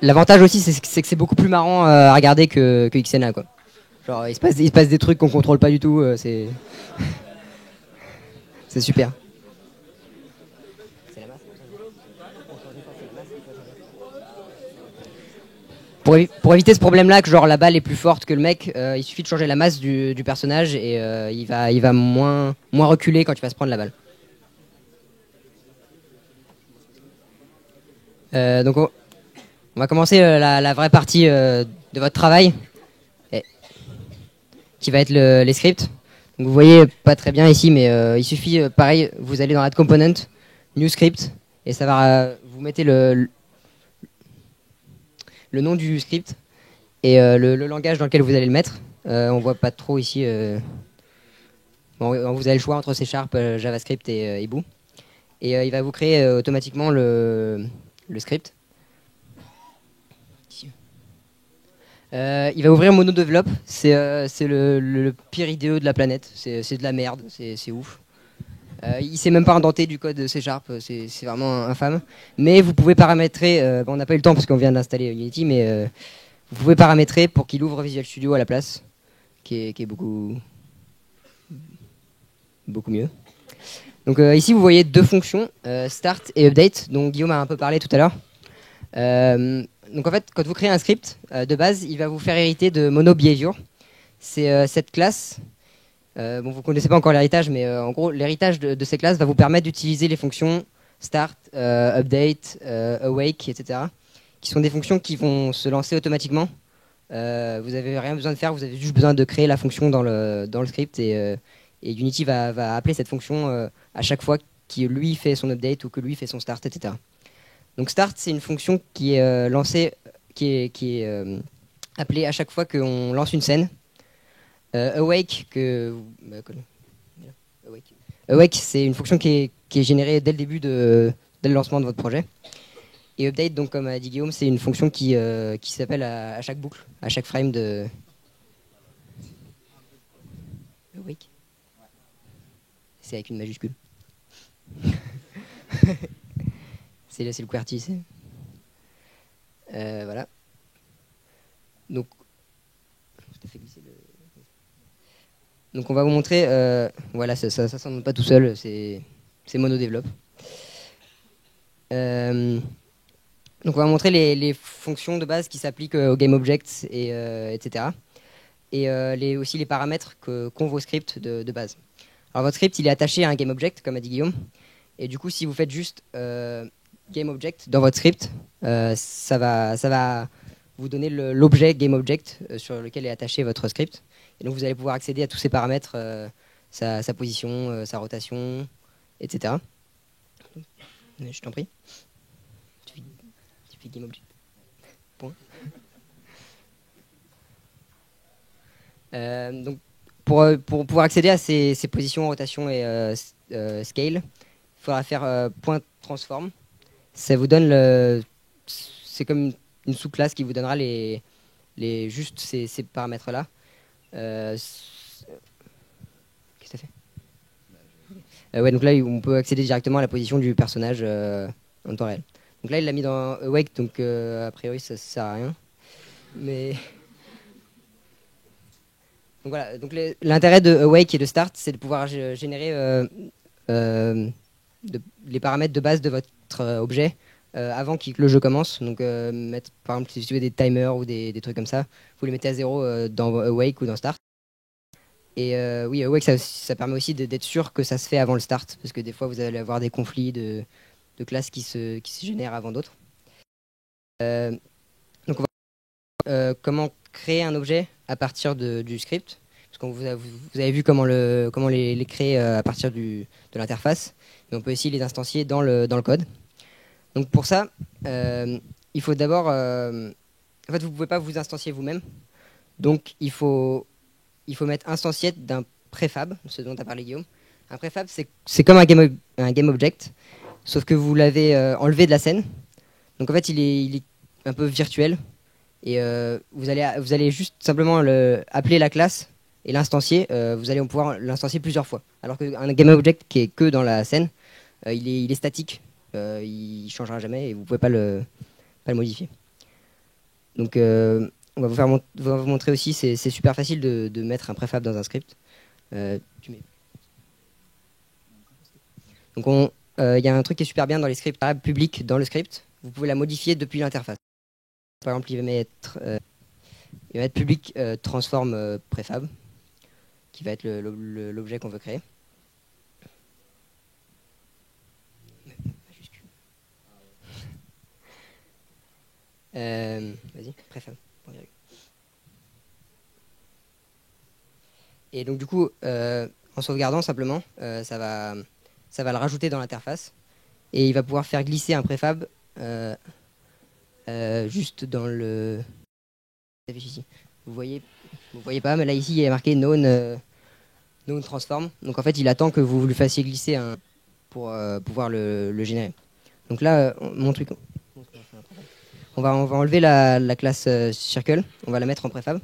L'avantage aussi, c'est que c'est beaucoup plus marrant à regarder que Xena, quoi. Genre, il se passe des trucs qu'on contrôle pas du tout. C'est super. Pour éviter ce problème-là, que genre la balle est plus forte que le mec, il suffit de changer la masse du personnage et il va moins reculer quand il va se prendre la balle. Donc on va commencer la vraie partie de votre travail, qui va être les scripts. Donc vous voyez pas très bien ici, mais il suffit, pareil, vous allez dans Add Component, New Script, et ça va vous mettez le nom du script et le langage dans lequel vous allez le mettre. On voit pas trop ici. Bon, vous avez le choix entre C#, JavaScript et Boo. Et il va vous créer automatiquement le script. Il va ouvrir MonoDevelop. C'est le pire IDE de la planète. C'est de la merde. C'est ouf. Il sait même pas indenter du code C#. C'est vraiment infâme. Mais vous pouvez paramétrer. On n'a pas eu le temps parce qu'on vient d'installer Unity, mais vous pouvez paramétrer pour qu'il ouvre Visual Studio à la place, qui est beaucoup mieux. Donc ici vous voyez deux fonctions, start et update, dont Guillaume a un peu parlé tout à l'heure. Donc en fait, quand vous créez un script, de base, il va vous faire hériter de MonoBehavior. C'est cette classe. Bon, vous connaissez pas encore l'héritage, mais en gros, l'héritage de ces classes va vous permettre d'utiliser les fonctions start, update, awake, etc., qui sont des fonctions qui vont se lancer automatiquement. Vous n'avez rien besoin de faire, vous avez juste besoin de créer la fonction dans le script et Unity va appeler cette fonction à chaque fois qu'il lui fait son update ou que lui fait son start, etc. Donc start, c'est une fonction qui est lancée, qui est appelée à chaque fois qu'on lance une scène. Awake, Awake, c'est une fonction qui est générée dès le début dès le lancement de votre projet. Et update, donc comme a dit Guillaume, c'est une fonction qui s'appelle à chaque boucle, à chaque frame de Awake. C'est avec une majuscule. c'est le QWERTY, c'est. Voilà. Donc, je t'ai fait glisser le. Donc on va vous montrer, voilà, ça s'en monte pas tout seul, c'est monodéveloppe. Donc on va montrer les fonctions de base qui s'appliquent aux GameObjects, etc. Et aussi les paramètres qu'ont vos scripts de base. Alors votre script, il est attaché à un GameObject, comme a dit Guillaume. Et du coup, si vous faites juste GameObject dans votre script, ça va vous donner l'objet GameObject sur lequel est attaché votre script. Et donc vous allez pouvoir accéder à tous ces paramètres, sa position, sa rotation, etc. Je t'en prie. Tu fais GameObject. Point. Donc pour pouvoir accéder à ces positions, rotation et scale, il faudra faire point transform. Ça vous donne c'est comme une sous-classe qui vous donnera juste ces paramètres-là. Qu'est-ce que ça fait ouais, donc là, on peut accéder directement à la position du personnage en temps réel. Donc là, il l'a mis dans Awake, donc a priori, ça sert à rien. Mais donc voilà. Donc l'intérêt de Awake et de Start, c'est de pouvoir générer les paramètres de base de votre objet avant que le jeu commence. Donc mettre, par exemple, si vous avez des timers ou des trucs comme ça, vous les mettez à 0 dans Awake ou dans Start. Et oui, Awake, ça permet aussi d'être sûr que ça se fait avant le start, parce que des fois, vous allez avoir des conflits de classes qui se génèrent avant d'autres. Donc, on va comment créer un objet à partir du script, parce que vous avez vu comment les créer à partir de l'interface, mais on peut aussi les instancier dans le code. Donc pour ça, il faut d'abord... en fait, vous ne pouvez pas vous instancier vous-même, donc il faut mettre instanciette d'un préfab, ce dont a parlé Guillaume. Un préfab, c'est comme un game object, sauf que vous l'avez enlevé de la scène. Donc en fait, il est un peu virtuel. Et vous allez juste simplement appeler la classe et l'instancier. Vous allez pouvoir l'instancier plusieurs fois. Alors qu'un game object qui est que dans la scène, il est statique. Il ne changera jamais et vous ne pouvez pas le modifier. Donc on va vous montrer aussi, c'est super facile de mettre un préfab dans un script. Donc il y a un truc qui est super bien dans les scripts publics dans le script. Vous pouvez la modifier depuis l'interface. Par exemple, il va mettre public transform préfab, qui va être l'objet qu'on veut créer. Vas-y, préfab. Et donc du coup, en sauvegardant simplement, ça va le rajouter dans l'interface. Et il va pouvoir faire glisser un préfab juste dans le... Ici. Vous voyez pas, mais là ici il y a marqué known transform. Donc en fait, il attend que vous lui fassiez glisser pour pouvoir le générer. Donc là, mon truc... On va enlever la classe circle, on va la mettre en préfab.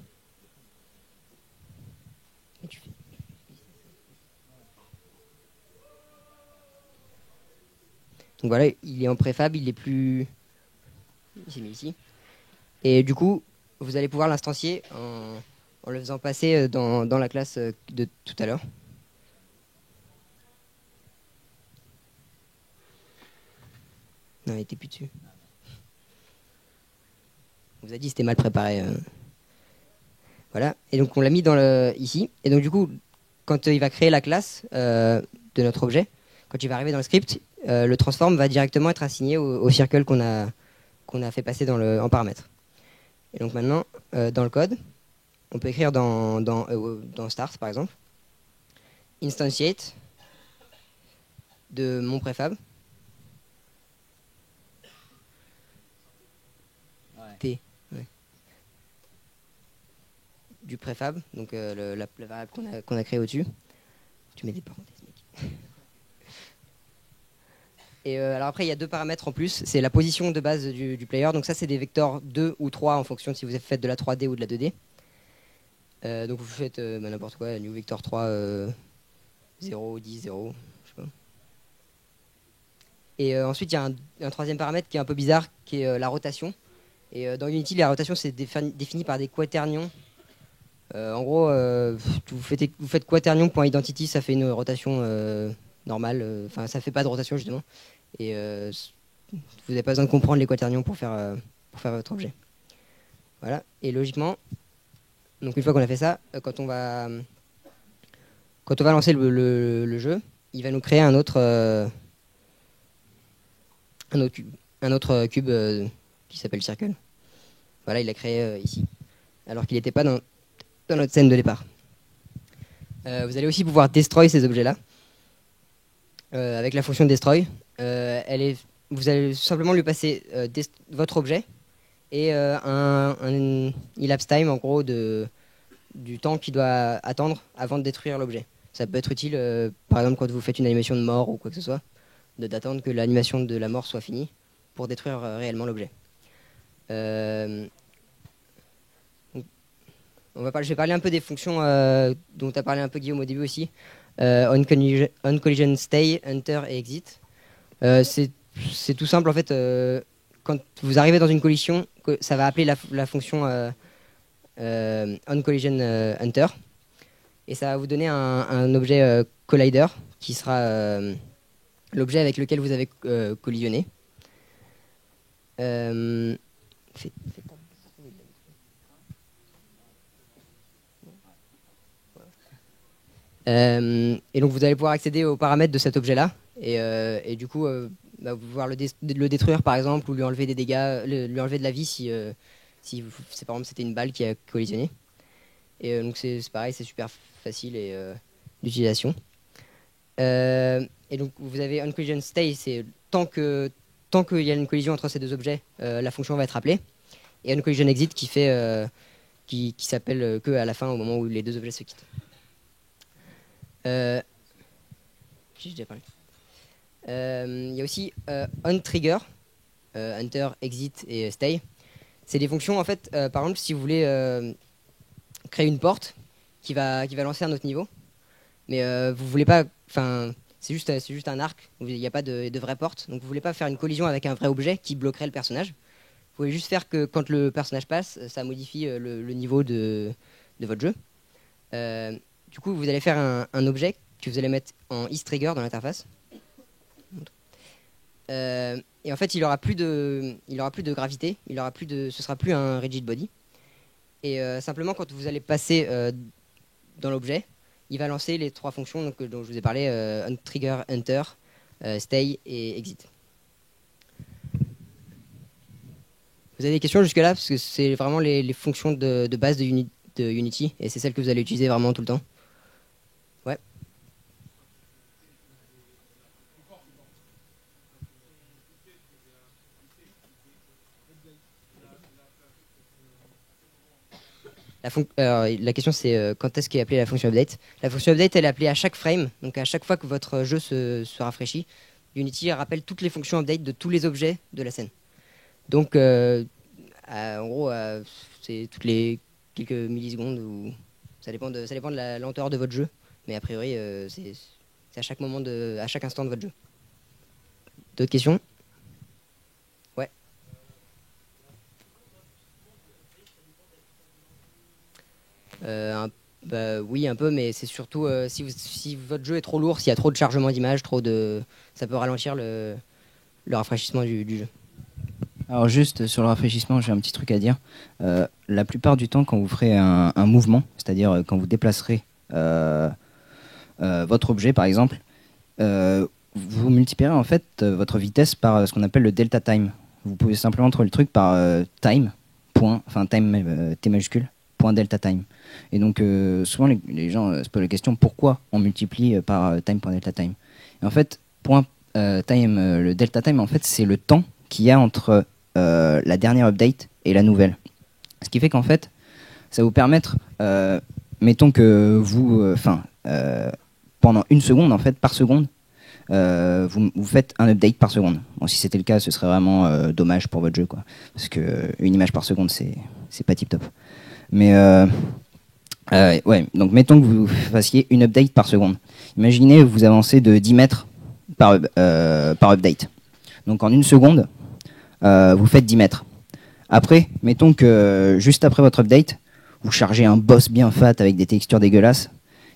Donc voilà, il est en préfab, il est plus... Il s'est mis ici. Et du coup, vous allez pouvoir l'instancier en le faisant passer dans la classe de tout à l'heure. Non, il n'était plus dessus. On vous a dit que c'était mal préparé. Voilà. Et donc on l'a mis ici. Et donc du coup, quand il va créer la classe de notre objet, quand il va arriver dans le script, le transform va directement être assigné au circle qu'on a fait passer en paramètre. Et donc maintenant, dans le code, on peut écrire dans start par exemple, instantiate de mon préfab. T. Ouais. Du préfab, donc la variable qu'on a créée au-dessus. Tu mets des parenthèses, mec. Et alors après, il y a deux paramètres en plus. C'est la position de base du player. Donc ça, c'est des vecteurs 2 ou 3 en fonction de si vous faites de la 3D ou de la 2D. Donc vous faites n'importe quoi, new vector 3, 0, 10, 0, je sais pas. Et ensuite, il y a un troisième paramètre qui est un peu bizarre, qui est la rotation. Et dans Unity, la rotation, c'est défini par des quaternions. En gros, vous faites quaternion.identity, ça fait une rotation normale. Enfin, ça fait pas de rotation, justement. Et vous n'avez pas besoin de comprendre les quaternions pour faire votre objet. Voilà. Et logiquement, donc une fois qu'on a fait ça, quand on va lancer le jeu, il va nous créer un autre cube qui s'appelle Circle. Voilà, il l'a créé ici, alors qu'il n'était pas dans notre scène de départ. Vous allez aussi pouvoir destroy ces objets-là avec la fonction destroy. Vous allez simplement lui passer votre objet et un elapse time en gros du temps qu'il doit attendre avant de détruire l'objet. Ça peut être utile, par exemple, quand vous faites une animation de mort ou quoi que ce soit, d'attendre que l'animation de la mort soit finie pour détruire réellement l'objet. Je vais parler un peu des fonctions dont tu as parlé un peu, Guillaume, au début aussi. On collision stay, enter et exit. C'est tout simple en fait. Quand vous arrivez dans une collision, ça va appeler la fonction on collision enter et ça va vous donner un objet collider qui sera l'objet avec lequel vous avez collisionné. Et donc vous allez pouvoir accéder aux paramètres de cet objet-là et du coup pouvoir le détruire par exemple ou lui enlever des dégâts, lui enlever de la vie si par exemple c'était une balle qui a collisionné. Et donc c'est pareil, c'est super facile d'utilisation. Et donc vous avez onCollision stay, c'est tant qu'il y a une collision entre ces deux objets, la fonction va être appelée. Et onCollision exit qui s'appelle que à la fin au moment où les deux objets se quittent. J'ai déjà parlé. Il y a aussi onTrigger, enter, exit et stay. C'est des fonctions en fait. Par exemple, si vous voulez créer une porte qui va lancer un autre niveau, mais vous voulez pas. Enfin, c'est juste un arc. Il n'y a pas de vraie porte. Donc vous voulez pas faire une collision avec un vrai objet qui bloquerait le personnage. Vous pouvez juste faire que quand le personnage passe, ça modifie le niveau de votre jeu. Du coup, vous allez faire un objet que vous allez mettre en isTrigger dans l'interface. Et en fait, il aura plus de gravité, ce sera plus un rigid body. Et simplement, quand vous allez passer dans l'objet, il va lancer les trois fonctions dont je vous ai parlé, onTrigger, enter, stay et exit. Vous avez des questions jusque-là? Parce que c'est vraiment les fonctions de base de Unity, et c'est celles que vous allez utiliser vraiment tout le temps. Ouais. La question c'est quand est-ce qu'est appelée la fonction update. La fonction update, elle est appelée à chaque frame, donc à chaque fois que votre jeu se rafraîchit, Unity rappelle toutes les fonctions update de tous les objets de la scène. Donc en gros c'est toutes les quelques millisecondes, ou ça dépend de la lenteur de votre jeu, mais a priori c'est à chaque moment à chaque instant de votre jeu. D'autres questions? Ouais. Oui, un peu, mais c'est surtout si votre jeu est trop lourd, s'il y a trop de chargement d'images, ça peut ralentir le rafraîchissement du jeu. Alors juste sur le rafraîchissement, j'ai un petit truc à dire. La plupart du temps, quand vous ferez un mouvement, c'est-à-dire quand vous déplacerez votre objet par exemple, vous multiplierez en fait votre vitesse par ce qu'on appelle le delta time. Vous pouvez simplement trouver le truc par time, point, enfin time T majuscule, point delta time. Et donc souvent les gens se posent la question pourquoi on multiplie par time point delta time. Et en fait, point time, le delta time en fait c'est le temps qu'il y a entre la dernière update et la nouvelle. Ce qui fait qu'en fait, ça va vous permettre, mettons que vous, pendant une seconde, en fait, par seconde, vous faites un update par seconde. Bon, si c'était le cas, ce serait vraiment dommage pour votre jeu, quoi. Parce que une image par seconde, c'est pas tip top. Mais ouais, donc mettons que vous fassiez une update par seconde. Imaginez vous avancez de 10 mètres par update. Donc en une seconde, vous faites 10 mètres. Après, mettons que juste après votre update, vous chargez un boss bien fat avec des textures dégueulasses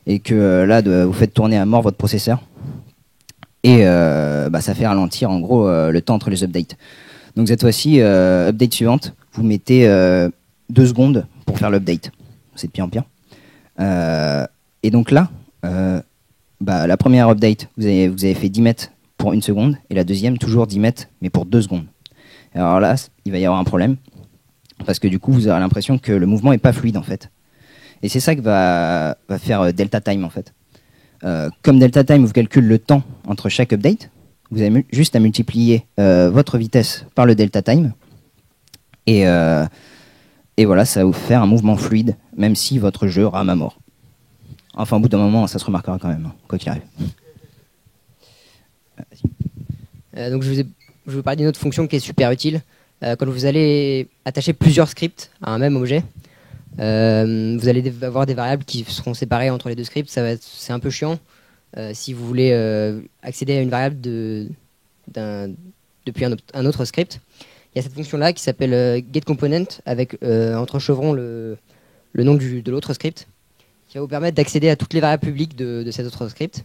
et que là, vous faites tourner à mort votre processeur. Et ça fait ralentir en gros le temps entre les updates. Donc cette fois-ci, update suivante, vous mettez 2 secondes pour faire l'update. C'est de pire en pire. Et donc là, la première update, vous avez fait 10 mètres pour une seconde, et la deuxième, toujours 10 mètres, mais pour 2 secondes. Alors là, il va y avoir un problème, parce que du coup, vous aurez l'impression que le mouvement n'est pas fluide, en fait. Et c'est ça que va faire delta time, en fait. Comme delta time vous calcule le temps entre chaque update, vous avez juste à multiplier votre vitesse par le delta time, et voilà, ça va vous faire un mouvement fluide, même si votre jeu rame à mort. Enfin, au bout d'un moment, ça se remarquera quand même, quoi qu'il arrive. Donc je vais vous parler d'une autre fonction qui est super utile. Quand vous allez attacher plusieurs scripts à un même objet, vous allez avoir des variables qui seront séparées entre les deux scripts. C'est un peu chiant si vous voulez accéder à une variable depuis un autre script. Il y a cette fonction-là qui s'appelle getComponent avec entre chevrons le nom de l'autre script qui va vous permettre d'accéder à toutes les variables publiques de cet autre script.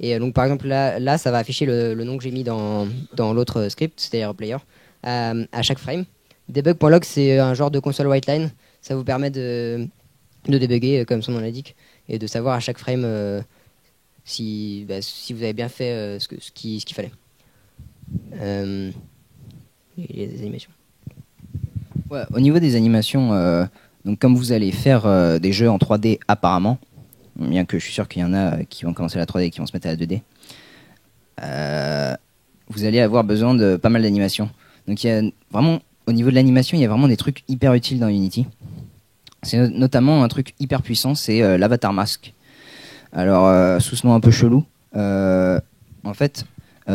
Et donc par exemple là ça va afficher le nom que j'ai mis dans l'autre script, c'est-à-dire player, à chaque frame. Debug.log c'est un genre de console white line, ça vous permet de débugger comme son nom l'indique et de savoir à chaque frame si vous avez bien fait ce qu'il fallait. Les animations. Ouais, au niveau des animations, donc comme vous allez faire des jeux en 3D apparemment, bien que je suis sûr qu'il y en a qui vont commencer à la 3D et qui vont se mettre à la 2D, vous allez avoir besoin de pas mal d'animations. Donc il y a vraiment, au niveau de l'animation, il y a vraiment des trucs hyper utiles dans Unity. C'est notamment un truc hyper puissant, c'est l'avatar mask. Alors, sous ce nom un peu chelou, en fait,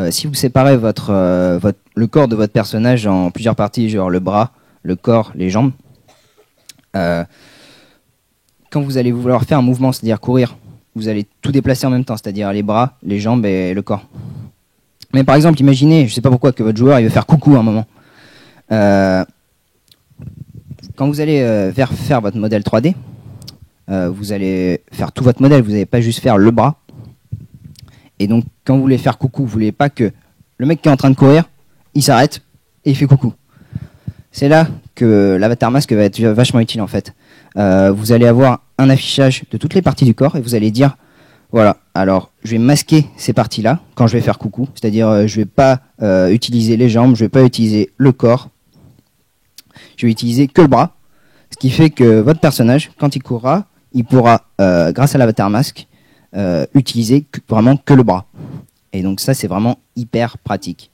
si vous séparez le corps de votre personnage en plusieurs parties, genre le bras, le corps, les jambes, quand vous allez vouloir faire un mouvement, c'est-à-dire courir, vous allez tout déplacer en même temps, c'est-à-dire les bras, les jambes et le corps. Mais par exemple, imaginez, je sais pas pourquoi, que votre joueur il veut faire coucou à un moment. Quand vous allez faire votre modèle 3D, vous allez faire tout votre modèle, vous n'allez pas juste faire le bras. Et donc, quand vous voulez faire coucou, vous voulez pas que le mec qui est en train de courir, il s'arrête et il fait coucou. C'est là que l'avatar mask va être vachement utile en fait. Vous allez avoir un affichage de toutes les parties du corps et vous allez dire, voilà, alors je vais masquer ces parties-là quand je vais faire coucou, c'est-à-dire je vais pas utiliser les jambes, je vais pas utiliser le corps, je vais utiliser que le bras, ce qui fait que votre personnage, quand il courra, il pourra, grâce à l'avatar mask, utiliser vraiment que le bras. Et donc ça, c'est vraiment hyper pratique.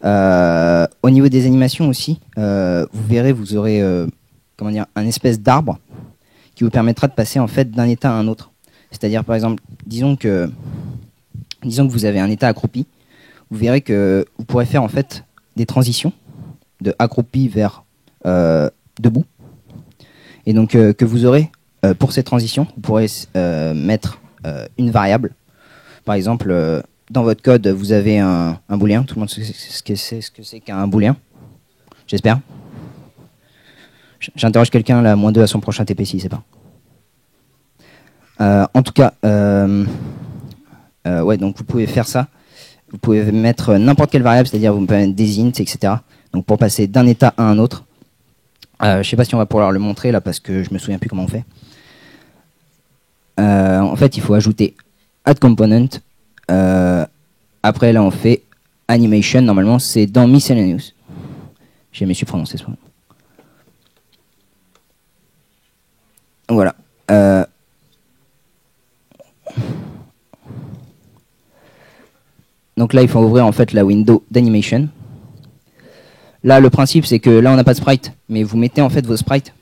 Au niveau des animations aussi, vous verrez, vous aurez un espèce d'arbre qui vous permettra de passer en fait d'un état à un autre. C'est-à-dire par exemple, disons que vous avez un état accroupi, vous verrez que vous pourrez faire en fait des transitions de accroupi vers debout. Et donc que vous aurez pour ces transitions, vous pourrez mettre une variable. Par exemple, dans votre code, vous avez un booléen. Tout le monde sait ce que c'est qu'un booléen, j'espère. J'interroge quelqu'un là, -2 à son prochain TP si c'est pas. En tout cas, ouais, donc vous pouvez faire ça. Vous pouvez mettre n'importe quelle variable, c'est-à-dire vous pouvez mettre des int, etc. Donc pour passer d'un état à un autre. Je sais pas si on va pouvoir le montrer là parce que je me souviens plus comment on fait. En fait, il faut ajouter add component. Après là, on fait animation. Normalement, c'est dans miscellaneous. J'ai jamais su prononcer ce mot. Voilà. Donc là, il faut ouvrir en fait la window d'animation. Là, le principe, c'est que là, on n'a pas de sprite, mais vous mettez en fait vos sprites.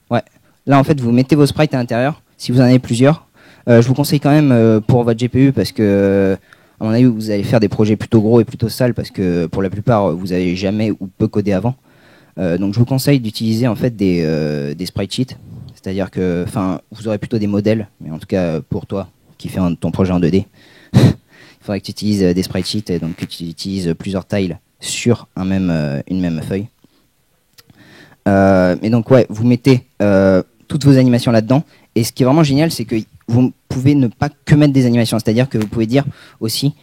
Ouais. Là, en fait, vous mettez vos sprites à l'intérieur, si vous en avez plusieurs. Je vous conseille quand même pour votre GPU, parce que, à mon avis, vous allez faire des projets plutôt gros et plutôt sales, parce que pour la plupart, vous n'avez jamais ou peu codé avant. Donc, je vous conseille d'utiliser en fait des sprite sheets. C'est-à-dire que, enfin, vous aurez plutôt des modèles, mais en tout cas, pour toi, qui fais ton projet en 2D, il faudrait que tu utilises des sprite sheets, et donc que tu utilises plusieurs tiles sur une même feuille. Et donc ouais, vous mettez toutes vos animations là-dedans. Et ce qui est vraiment génial, c'est que vous pouvez ne pas que mettre des animations. C'est-à-dire que vous pouvez dire aussi,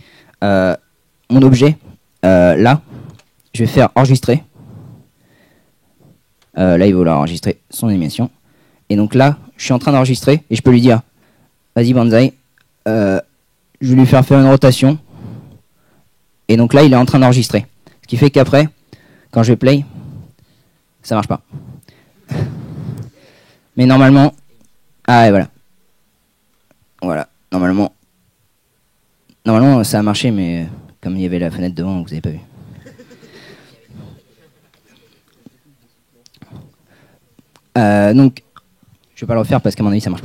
mon objet, là, je vais faire enregistrer. Là, il va vouloir enregistrer son animation. Et donc là, je suis en train d'enregistrer et je peux lui dire, vas-y Banzai, je vais lui faire une rotation. Et donc là, il est en train d'enregistrer. Ce qui fait qu'après, quand je vais play, ça marche pas. Mais normalement, ah et voilà. Voilà, normalement ça a marché, mais comme il y avait la fenêtre devant, vous avez pas vu. Donc, je vais pas le refaire parce qu'à mon avis ça marche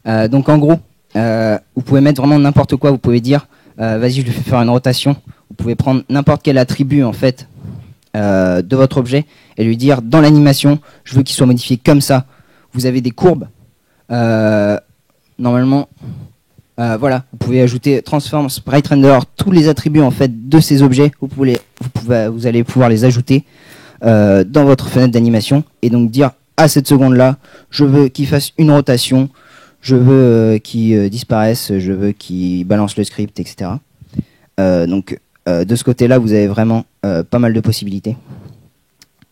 pas. Donc en gros, vous pouvez mettre vraiment n'importe quoi. Vous pouvez dire, vas-y, je lui fais faire une rotation. Vous pouvez prendre n'importe quel attribut en fait de votre objet et lui dire dans l'animation, je veux qu'il soit modifié comme ça. Vous avez des courbes. Normalement, voilà, vous pouvez ajouter transform, sprite render, tous les attributs en fait de ces objets. Vous allez pouvoir les ajouter dans votre fenêtre d'animation et donc dire à cette seconde-là, je veux qu'il fasse une rotation, je veux qu'il disparaisse, je veux qu'il balance le script, etc. Donc de ce côté-là, vous avez vraiment pas mal de possibilités.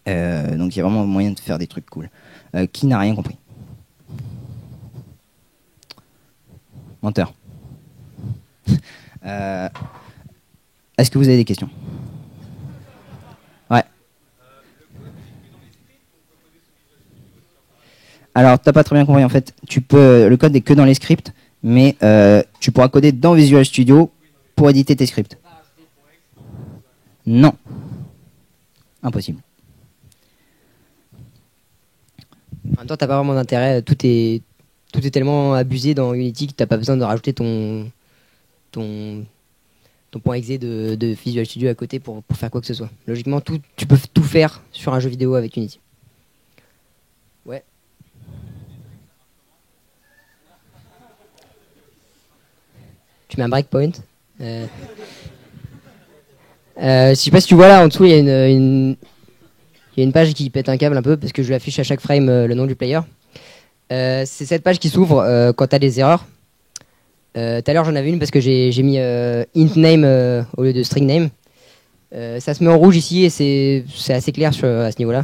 Donc il y a vraiment moyen de faire des trucs cool. Qui n'a rien compris? Menteur. Est-ce que vous avez des questions? Ouais. Alors, t'as pas très bien compris en fait. Le code n'est que dans les scripts, mais tu pourras coder dans Visual Studio pour éditer tes scripts. Non. Impossible. En même temps, t'as pas vraiment d'intérêt. Tout est tellement abusé dans Unity que t'as pas besoin de rajouter ton point exe de Visual Studio à côté pour faire quoi que ce soit. Logiquement, tu peux tout faire sur un jeu vidéo avec Unity. Ouais. Tu mets un breakpoint. Je sais pas si tu vois là en dessous, il y a une page qui pète un câble un peu parce que je lui affiche à chaque frame le nom du player. C'est cette page qui s'ouvre quand tu as des erreurs. Tout à l'heure, j'en avais une parce que j'ai mis int name au lieu de string name. Ça se met en rouge ici et c'est assez clair à ce niveau-là.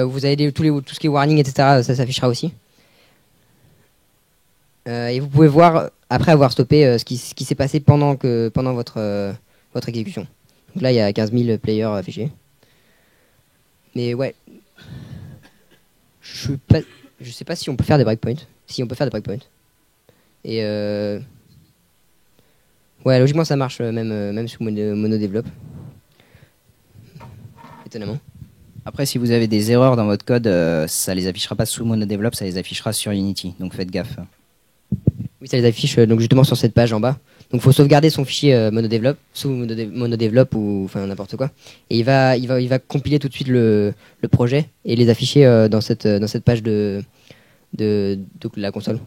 Vous avez tout ce qui est warning, etc. Ça s'affichera aussi. Et vous pouvez voir, après avoir stoppé, ce qui s'est passé pendant votre exécution. Donc là, il y a 15 000 players affichés. Mais ouais. Je sais pas si on peut faire des breakpoints. Si on peut faire des breakpoints. Et ouais, logiquement ça marche même sous MonoDevelop. Étonnamment. Après, si vous avez des erreurs dans votre code, ça les affichera pas sous MonoDevelop, ça les affichera sur Unity. Donc faites gaffe. Oui, ça les affiche donc justement sur cette page en bas. Donc faut sauvegarder son fichier MonoDevelop sous MonoDevelop ou enfin n'importe quoi. Et il va compiler tout de suite le projet et les afficher dans cette page de la console.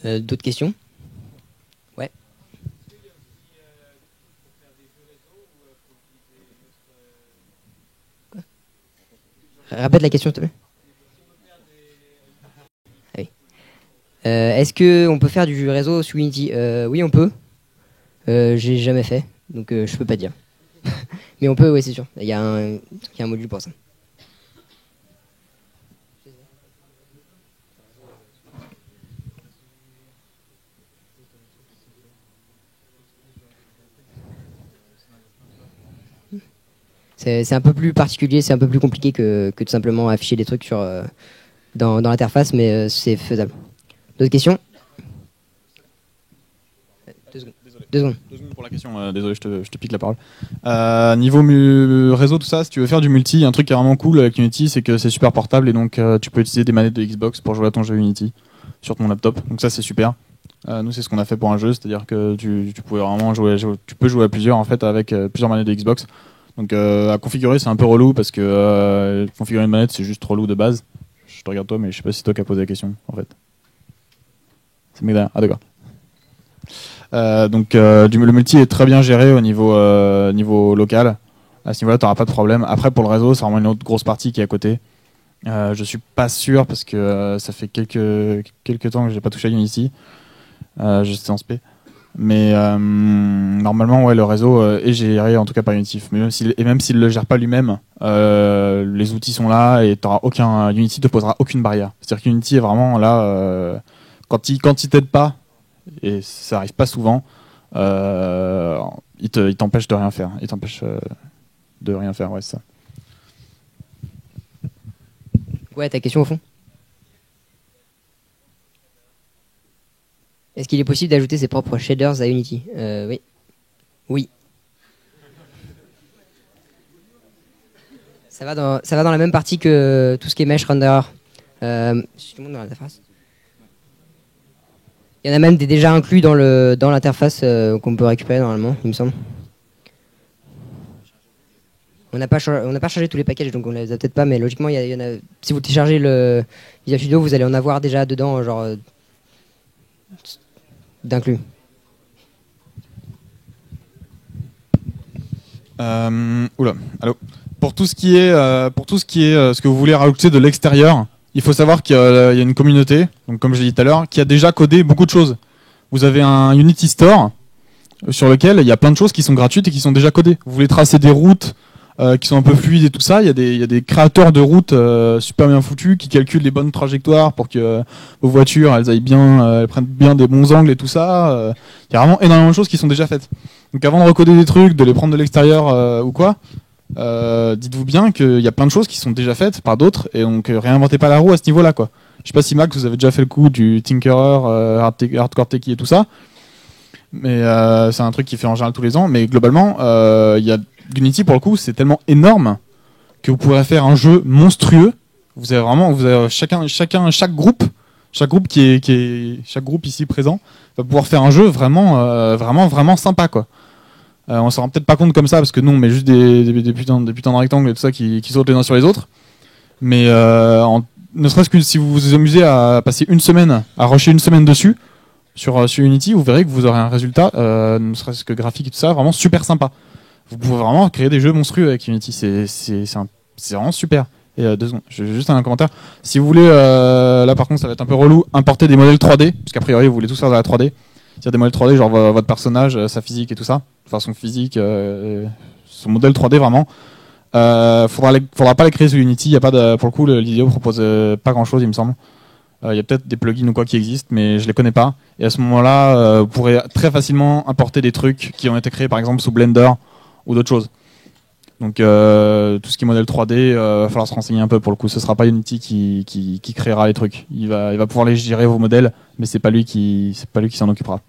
D'autres questions? Ouais. Quoi? Répète la question s'il te plaît. Est-ce qu'on peut faire du réseau sous Unity? Oui, on peut. J'ai jamais fait, donc je peux pas dire. Mais on peut, oui, c'est sûr. Il y a un module pour ça. C'est un peu plus particulier, c'est un peu plus compliqué que tout simplement afficher des trucs dans l'interface, mais c'est faisable. D'autres questions? 2 secondes. 2 secondes. 2 secondes pour la question, désolé, je te pique la parole. Niveau réseau, tout ça, si tu veux faire du multi, un truc qui est vraiment cool avec Unity, c'est que c'est super portable et donc tu peux utiliser des manettes de Xbox pour jouer à ton jeu Unity sur ton laptop. Donc ça, c'est super. Nous, c'est ce qu'on a fait pour un jeu, c'est-à-dire que tu pouvais vraiment tu peux jouer à plusieurs en fait avec plusieurs manettes de Xbox. Donc à configurer, c'est un peu relou parce que configurer une manette, c'est juste relou de base. Je te regarde toi, mais je sais pas si c'est toi qui as posé la question en fait. C'est mec derrière. Ah d'accord. Donc le multi est très bien géré au niveau local. À ce niveau-là, tu n'auras pas de problème. Après, pour le réseau, c'est vraiment une autre grosse partie qui est à côté. Je suis pas sûr parce que ça fait quelques temps que j'ai pas touché à Unity. Je sais en SP. Mais normalement, ouais, le réseau est géré en tout cas par Unity. Mais même s'il le gère pas lui-même, les outils sont là et Unity te posera aucune barrière. C'est-à-dire qu'Unity est vraiment là quand il t'aide pas, et ça arrive pas souvent, il t'empêche de rien faire. Il t'empêche de rien faire, ouais, c'est ça. Ouais, ta question au fond. Est-ce qu'il est possible d'ajouter ses propres shaders à Unity? Oui. Oui. Ça va dans la même partie que tout ce qui est mesh renderer. Si tout le monde dans l'interface. Il y en a même des déjà inclus dans l'interface qu'on peut récupérer normalement, il me semble. On n'a pas chargé tous les packages, donc on les a peut-être pas, mais logiquement, il y en a. Si vous téléchargez le Visual Studio, vous allez en avoir déjà dedans, genre d'inclus. Oula, allô. Pour tout ce qui est ce que vous voulez rajouter de l'extérieur, il faut savoir qu'il y a une communauté, donc comme je l'ai dit tout à l'heure, qui a déjà codé beaucoup de choses. Vous avez un Unity Store sur lequel il y a plein de choses qui sont gratuites et qui sont déjà codées. Vous voulez tracer des routes qui sont un peu fluides et tout ça, il y a des créateurs de routes super bien foutus qui calculent les bonnes trajectoires pour que vos voitures elles aillent bien, elles prennent bien des bons angles et tout ça. Il y a vraiment énormément de choses qui sont déjà faites. Donc avant de recoder des trucs, de les prendre de l'extérieur ou quoi, dites-vous bien qu'il y a plein de choses qui sont déjà faites par d'autres et donc réinventez pas la roue à ce niveau-là, quoi. Je sais pas si Max vous avez déjà fait le coup du Tinkerer, Hardcore Techie et tout ça, mais c'est un truc qui fait en général tous les ans. Mais globalement, il y a Unity pour le coup, c'est tellement énorme que vous pourrez faire un jeu monstrueux. Vous avez chaque groupe chaque groupe ici présent va pouvoir faire un jeu vraiment sympa, quoi. On s'en rend peut-être pas compte comme ça parce que nous on met juste des putains de rectangles et tout ça qui sautent les uns sur les autres. Mais ne serait-ce que si vous vous amusez à passer une semaine, à rusher une semaine dessus sur Unity, vous verrez que vous aurez un résultat, ne serait-ce que graphique et tout ça, vraiment super sympa. Vous pouvez vraiment créer des jeux monstrueux avec Unity, c'est vraiment super. Et 2 secondes, j'ai juste un commentaire. Si vous voulez, là par contre ça va être un peu relou, importer des modèles 3D, parce qu'a priori vous voulez tous faire de la 3D. Il y a des modèles 3D, genre votre personnage, sa physique et tout ça, enfin son physique, son modèle 3D vraiment. Faudra pas les créer sur Unity. Il y a pas pour le coup, l'IDEO propose pas grand chose, il me semble. Il y a peut-être des plugins ou quoi qui existent, mais je les connais pas. Et à ce moment-là, vous pourrez très facilement importer des trucs qui ont été créés par exemple sous Blender ou d'autres choses. Donc tout ce qui est modèle 3D, va falloir se renseigner un peu pour le coup. Ce sera pas Unity qui créera les trucs. Il va pouvoir les gérer vos modèles, mais c'est pas lui qui s'en occupera.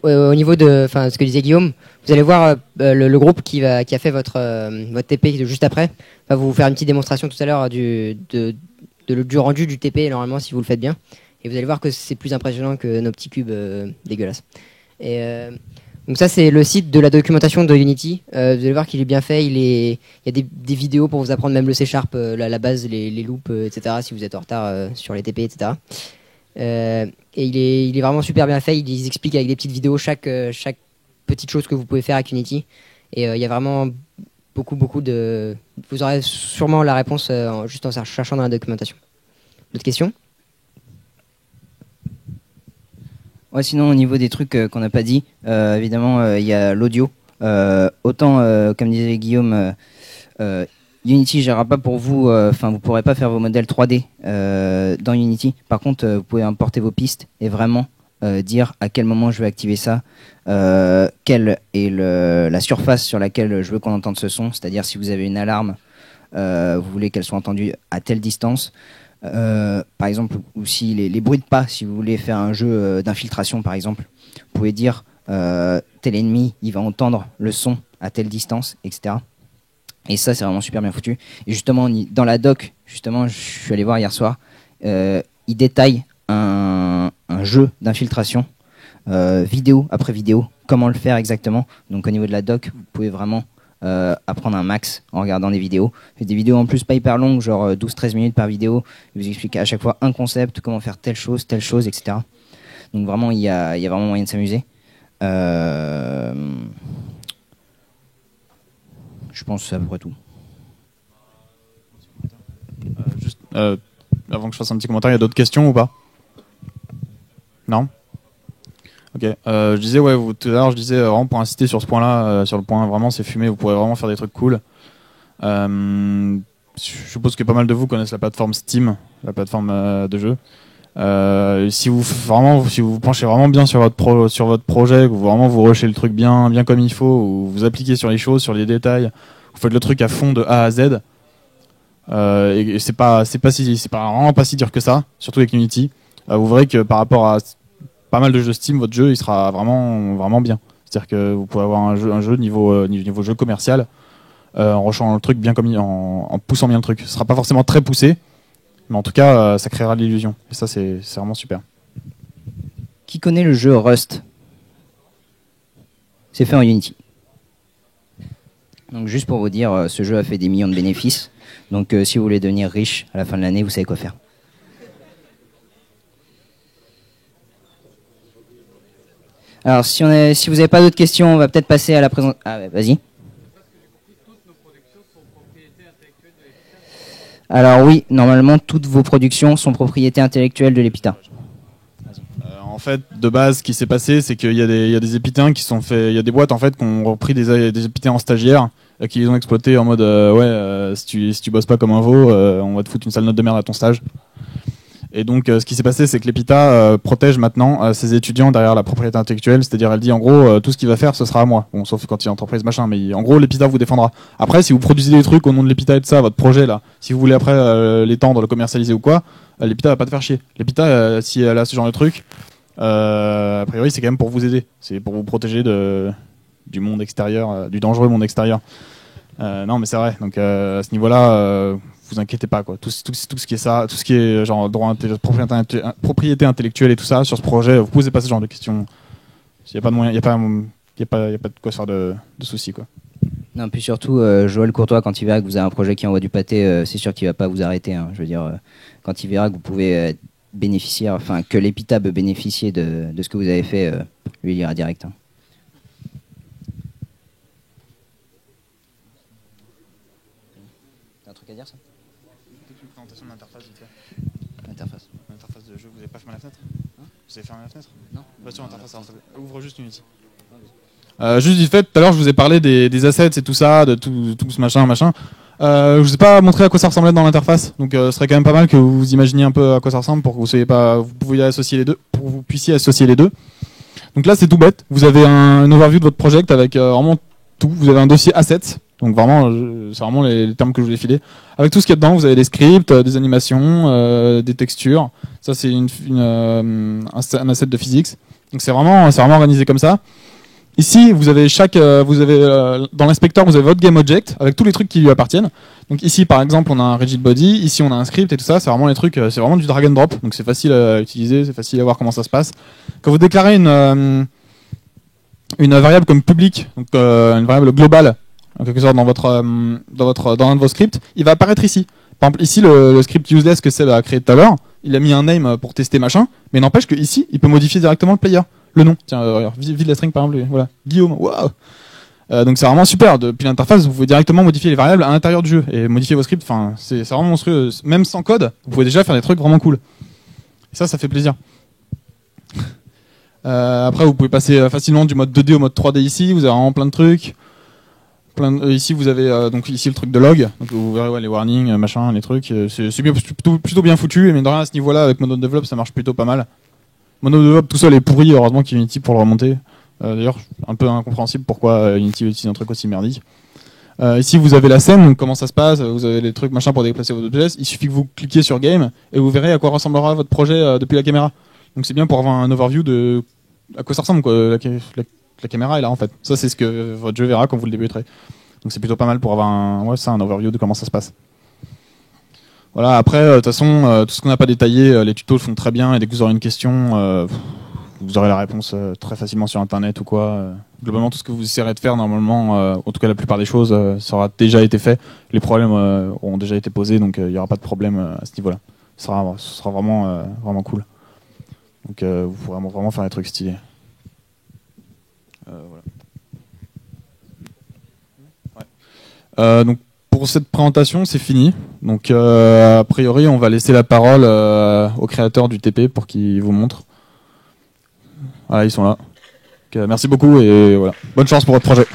Au niveau de ce que disait Guillaume, vous allez voir le groupe qui a fait votre TP juste après va vous faire une petite démonstration tout à l'heure du rendu du TP normalement si vous le faites bien, et vous allez voir que c'est plus impressionnant que nos petits cubes dégueulasses. Et donc ça c'est le site de la documentation de Unity. Vous allez voir qu'il est bien fait. Il y a des vidéos pour vous apprendre même le C#, la base, les loops, etc. si vous êtes en retard sur les TP, etc. Et il est vraiment super bien fait. Ils expliquent avec des petites vidéos chaque petite chose que vous pouvez faire avec Unity. Et il y a vraiment beaucoup de... Vous aurez sûrement la réponse juste en cherchant dans la documentation. D'autres questions? Ouais, sinon, au niveau des trucs qu'on n'a pas dit, évidemment, il y a l'audio. Autant, comme disait Guillaume, Unity gérera pas pour vous, enfin, vous pourrez pas faire vos modèles 3D dans Unity. Par contre, vous pouvez importer vos pistes et vraiment dire à quel moment je veux activer ça, quelle est la surface sur laquelle je veux qu'on entende ce son. C'est-à-dire si vous avez une alarme, vous voulez qu'elle soit entendue à telle distance. Par exemple, ou si les bruits de pas, si vous voulez faire un jeu d'infiltration par exemple, vous pouvez dire tel ennemi il va entendre le son à telle distance, etc. Et ça c'est vraiment super bien foutu. Et justement dans la doc, justement je suis allé voir hier soir, il détaille un jeu d'infiltration vidéo après vidéo, comment le faire exactement. Donc au niveau de la doc, vous pouvez vraiment apprendre un max en regardant des vidéos. Des vidéos en plus pas hyper longues, genre 12-13 minutes par vidéo. Il vous explique à chaque fois un concept, comment faire telle chose, etc. Donc vraiment, il y a vraiment moyen de s'amuser. Je pense que c'est à peu près tout. Juste, avant que je fasse un petit commentaire, il y a d'autres questions ou pas? Non? Ok, je disais tout à l'heure, je disais vraiment pour insister sur ce point-là, sur le point vraiment c'est fumé, vous pourrez vraiment faire des trucs cool. Je suppose que pas mal de vous connaissent la plateforme Steam, la plateforme de jeu. Si vous vous penchez vraiment bien sur votre projet, que vous vraiment vous rushez le truc bien comme il faut, ou vous appliquez sur les choses, sur les détails, vous faites le truc à fond de A à Z. Et c'est vraiment pas si dur que ça, surtout avec Unity. Vous verrez que par rapport à pas mal de jeux Steam, votre jeu il sera vraiment bien. C'est-à-dire que vous pouvez avoir un jeu niveau jeu commercial en rushant le truc bien comme en poussant bien le truc. Ce sera pas forcément très poussé, mais en tout cas ça créera de l'illusion. Et ça c'est vraiment super. Qui connaît le jeu Rust? C'est fait en Unity. Donc juste pour vous dire, ce jeu a fait des millions de bénéfices. Donc si vous voulez devenir riche à la fin de l'année, vous savez quoi faire. Alors, si vous n'avez pas d'autres questions, on va peut-être passer à la présentation. Ah, ouais, vas-y. Alors oui, normalement, toutes vos productions sont propriété intellectuelle de l'EPITA. En fait, de base, ce qui s'est passé, c'est qu'il y a des épitains qui sont faits. Il y a des boîtes en fait qui ont repris des épitains en stagiaire, qui les ont exploités en mode si tu bosses pas comme un veau, on va te foutre une sale note de merde à ton stage. Et donc, ce qui s'est passé, c'est que l'EPITA protège maintenant ses étudiants derrière la propriété intellectuelle. C'est-à-dire, elle dit en gros, tout ce qu'il va faire, ce sera à moi. Bon, sauf quand il y a entreprise machin, mais en gros, l'EPITA vous défendra. Après, si vous produisez des trucs au nom de l'EPITA et de ça, votre projet là, si vous voulez après l'étendre, le commercialiser ou quoi, l'EPITA va pas te faire chier. L'EPITA, si elle a ce genre de truc, a priori, c'est quand même pour vous aider. C'est pour vous protéger du monde extérieur, du dangereux monde extérieur. Non, mais c'est vrai. Donc, à ce niveau-là. Vous inquiétez pas quoi. Tout ce qui est ça, tout ce qui est genre propriété intellectuelle et tout ça sur ce projet, vous posez pas ce genre de questions. Il y a pas de moyen, il y a pas de quoi se faire de soucis quoi. Non, puis surtout Joël Courtois, quand il verra que vous avez un projet qui envoie du pâté, c'est sûr qu'il va pas vous arrêter. Hein. Je veux dire, quand il verra que vous pouvez bénéficier, enfin que l'EPITA peut bénéficier de ce que vous avez fait, lui il ira direct. Hein. T'as un truc à dire ça? Présentation de l'interface vite fait. L'interface de jeu, vous avez pas fermé la fenêtre? Vous avez fermé la fenêtre? Non. Pas sur l'interface, ouvre juste Unity. Juste vite fait, tout à l'heure je vous ai parlé des assets et tout ça, de tout ce machin. Je vous ai pas montré à quoi ça ressemblait dans l'interface, donc ce serait quand même pas mal que vous imaginiez un peu à quoi ça ressemble pour que vous puissiez associer les deux. Donc là c'est tout bête, vous avez un overview de votre project avec vraiment tout, vous avez un dossier assets. Donc vraiment, c'est vraiment les termes que je voulais filer. Avec tout ce qu'il y a dedans, vous avez des scripts, des animations, des textures. Ça c'est un asset de physics. Donc c'est vraiment organisé comme ça. Ici, vous avez dans l'inspecteur, vous avez votre game object avec tous les trucs qui lui appartiennent. Donc ici, par exemple, on a un rigid body. Ici, on a un script et tout ça. C'est vraiment les trucs, c'est vraiment du drag and drop. Donc c'est facile à utiliser, c'est facile à voir comment ça se passe. Quand vous déclarez une variable comme public, donc une variable globale, en quelque sorte dans un de vos scripts, il va apparaître ici. Par exemple, ici, le script useless que Seb a créé tout à l'heure, il a mis un name pour tester machin, mais n'empêche que ici, il peut modifier directement le player, le nom. Tiens, vide la string par exemple, voilà, Guillaume. Waouh. Donc c'est vraiment super. Depuis l'interface, vous pouvez directement modifier les variables à l'intérieur du jeu et modifier vos scripts. Enfin, c'est vraiment monstrueux. Même sans code, vous pouvez déjà faire des trucs vraiment cool. Et ça fait plaisir. Après, vous pouvez passer facilement du mode 2D au mode 3D ici. Vous avez vraiment plein de trucs. Ici, vous avez donc ici le truc de log. Donc vous verrez les warnings, machin, les trucs. C'est plutôt bien foutu. Et mine de rien, à ce niveau-là, avec Mono Develop, ça marche plutôt pas mal. Mono Develop tout seul est pourri. Heureusement qu'il y a Unity pour le remonter. D'ailleurs, un peu incompréhensible pourquoi Unity utilise un truc aussi merdique. Ici, vous avez la scène, donc comment ça se passe, vous avez les trucs machin pour déplacer vos objets. Il suffit que vous cliquiez sur Game et vous verrez à quoi ressemblera votre projet depuis la caméra. Donc c'est bien pour avoir un overview de à quoi ça ressemble, quoi. La caméra est là en fait. Ça, c'est ce que votre jeu verra quand vous le débuterez. Donc c'est plutôt pas mal pour avoir un overview de comment ça se passe. Voilà, après, de toute façon, tout ce qu'on n'a pas détaillé, les tutos le font très bien et dès que vous aurez une question, vous aurez la réponse très facilement sur internet ou quoi. Globalement, tout ce que vous essayerez de faire, normalement, en tout cas la plupart des choses, ça aura déjà été fait. Les problèmes auront déjà été posés, donc il n'y aura pas de problème à ce niveau-là. Ce sera vraiment cool. Donc vous pourrez vraiment faire des trucs stylés. Voilà. Ouais. Donc pour cette présentation, c'est fini. Donc a priori, on va laisser la parole au créateur du TP pour qu'il vous montre. Voilà, ils sont là. Donc, merci beaucoup et voilà. Bonne chance pour votre projet.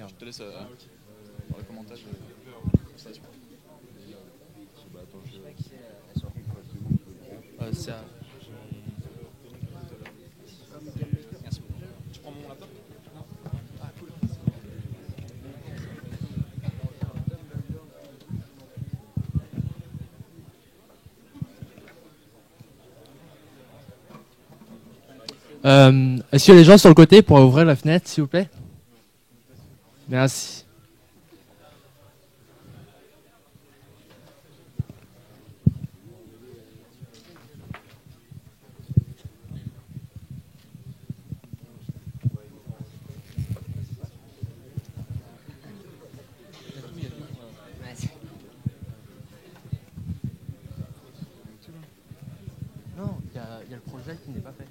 Je te laisse dans les commentaires. Tu prends mon laptop ? Ah, cool. Est-ce que les gens sur le côté pourraient ouvrir la fenêtre, s'il vous plaît? Merci. Non, il y a le projet qui n'est pas fait.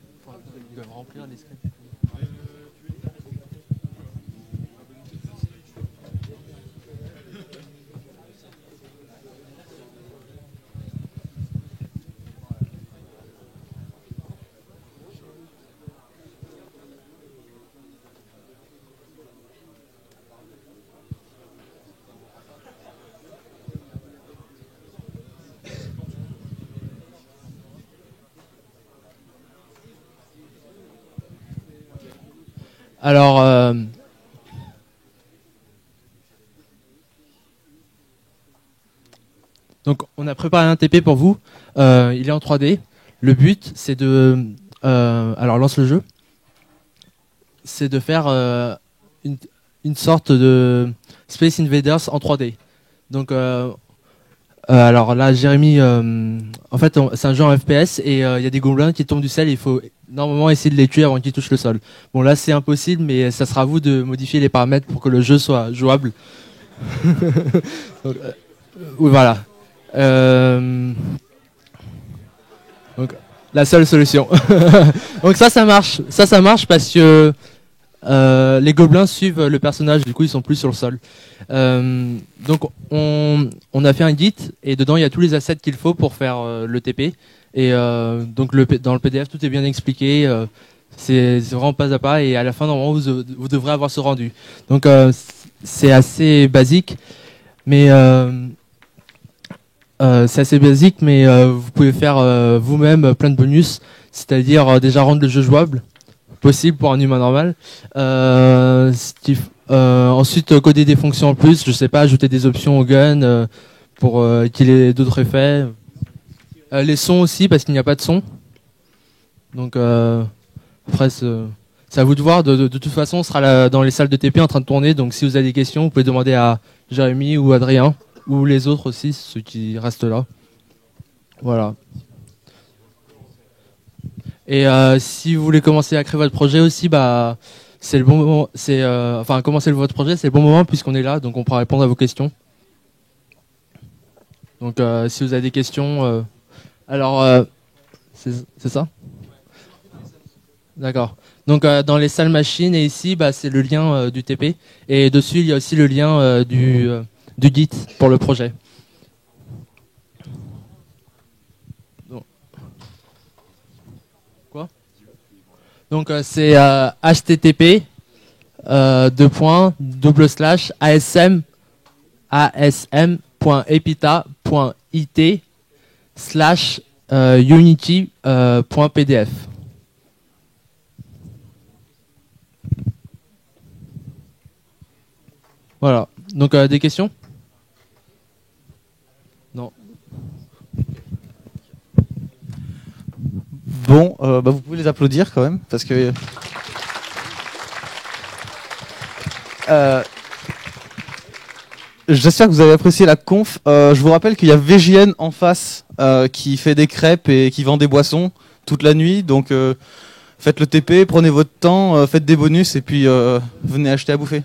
Ils doivent remplir les scripts. Alors, donc on a préparé un TP pour vous. Il est en 3D. Le but, c'est de, alors lance le jeu. C'est de faire une sorte de Space Invaders en 3D. Donc, alors là, Jérémy, en fait, c'est un jeu en FPS et il y a des gobelins qui tombent du ciel. Il faut normalement essayer de les tuer avant qu'ils touchent le sol. Bon, là, c'est impossible, mais ça sera à vous de modifier les paramètres pour que le jeu soit jouable. Donc, oui, voilà. Donc, la seule solution. Donc ça marche. Ça marche parce que les gobelins suivent le personnage, du coup ils sont plus sur le sol. Donc on a fait un Git et dedans il y a tous les assets qu'il faut pour faire le TP. Et donc dans le PDF tout est bien expliqué. C'est vraiment pas à pas et à la fin normalement vous devrez avoir ce rendu. Donc c'est assez basique, mais vous pouvez faire vous-même plein de bonus, c'est-à-dire déjà rendre le jeu jouable, possible pour un humain normal. Ensuite, coder des fonctions en plus, je sais pas, ajouter des options au gun pour qu'il ait d'autres effets. Les sons aussi, parce qu'il n'y a pas de son. Donc après, c'est à vous de voir. De toute façon, on sera là, dans les salles de TP en train de tourner. Donc si vous avez des questions, vous pouvez demander à Jérémy ou Adrien, ou les autres aussi, ceux qui restent là. Voilà. Et si vous voulez commencer à créer votre projet aussi, bah c'est le bon moment. Commencer votre projet, c'est le bon moment puisqu'on est là, donc on pourra répondre à vos questions. Donc si vous avez des questions, c'est ça? D'accord. Donc dans les salles machines et ici, c'est le lien du TP et dessus il y a aussi le lien du Git pour le projet. Quoi? Donc c'est http asm.epita.it/unity.pdf. Voilà. Donc des questions? Non. Bon, vous pouvez les applaudir quand même, parce que... J'espère que vous avez apprécié la conf. Je vous rappelle qu'il y a VJN en face qui fait des crêpes et qui vend des boissons toute la nuit. Donc faites le TP, prenez votre temps, faites des bonus et puis venez acheter à bouffer.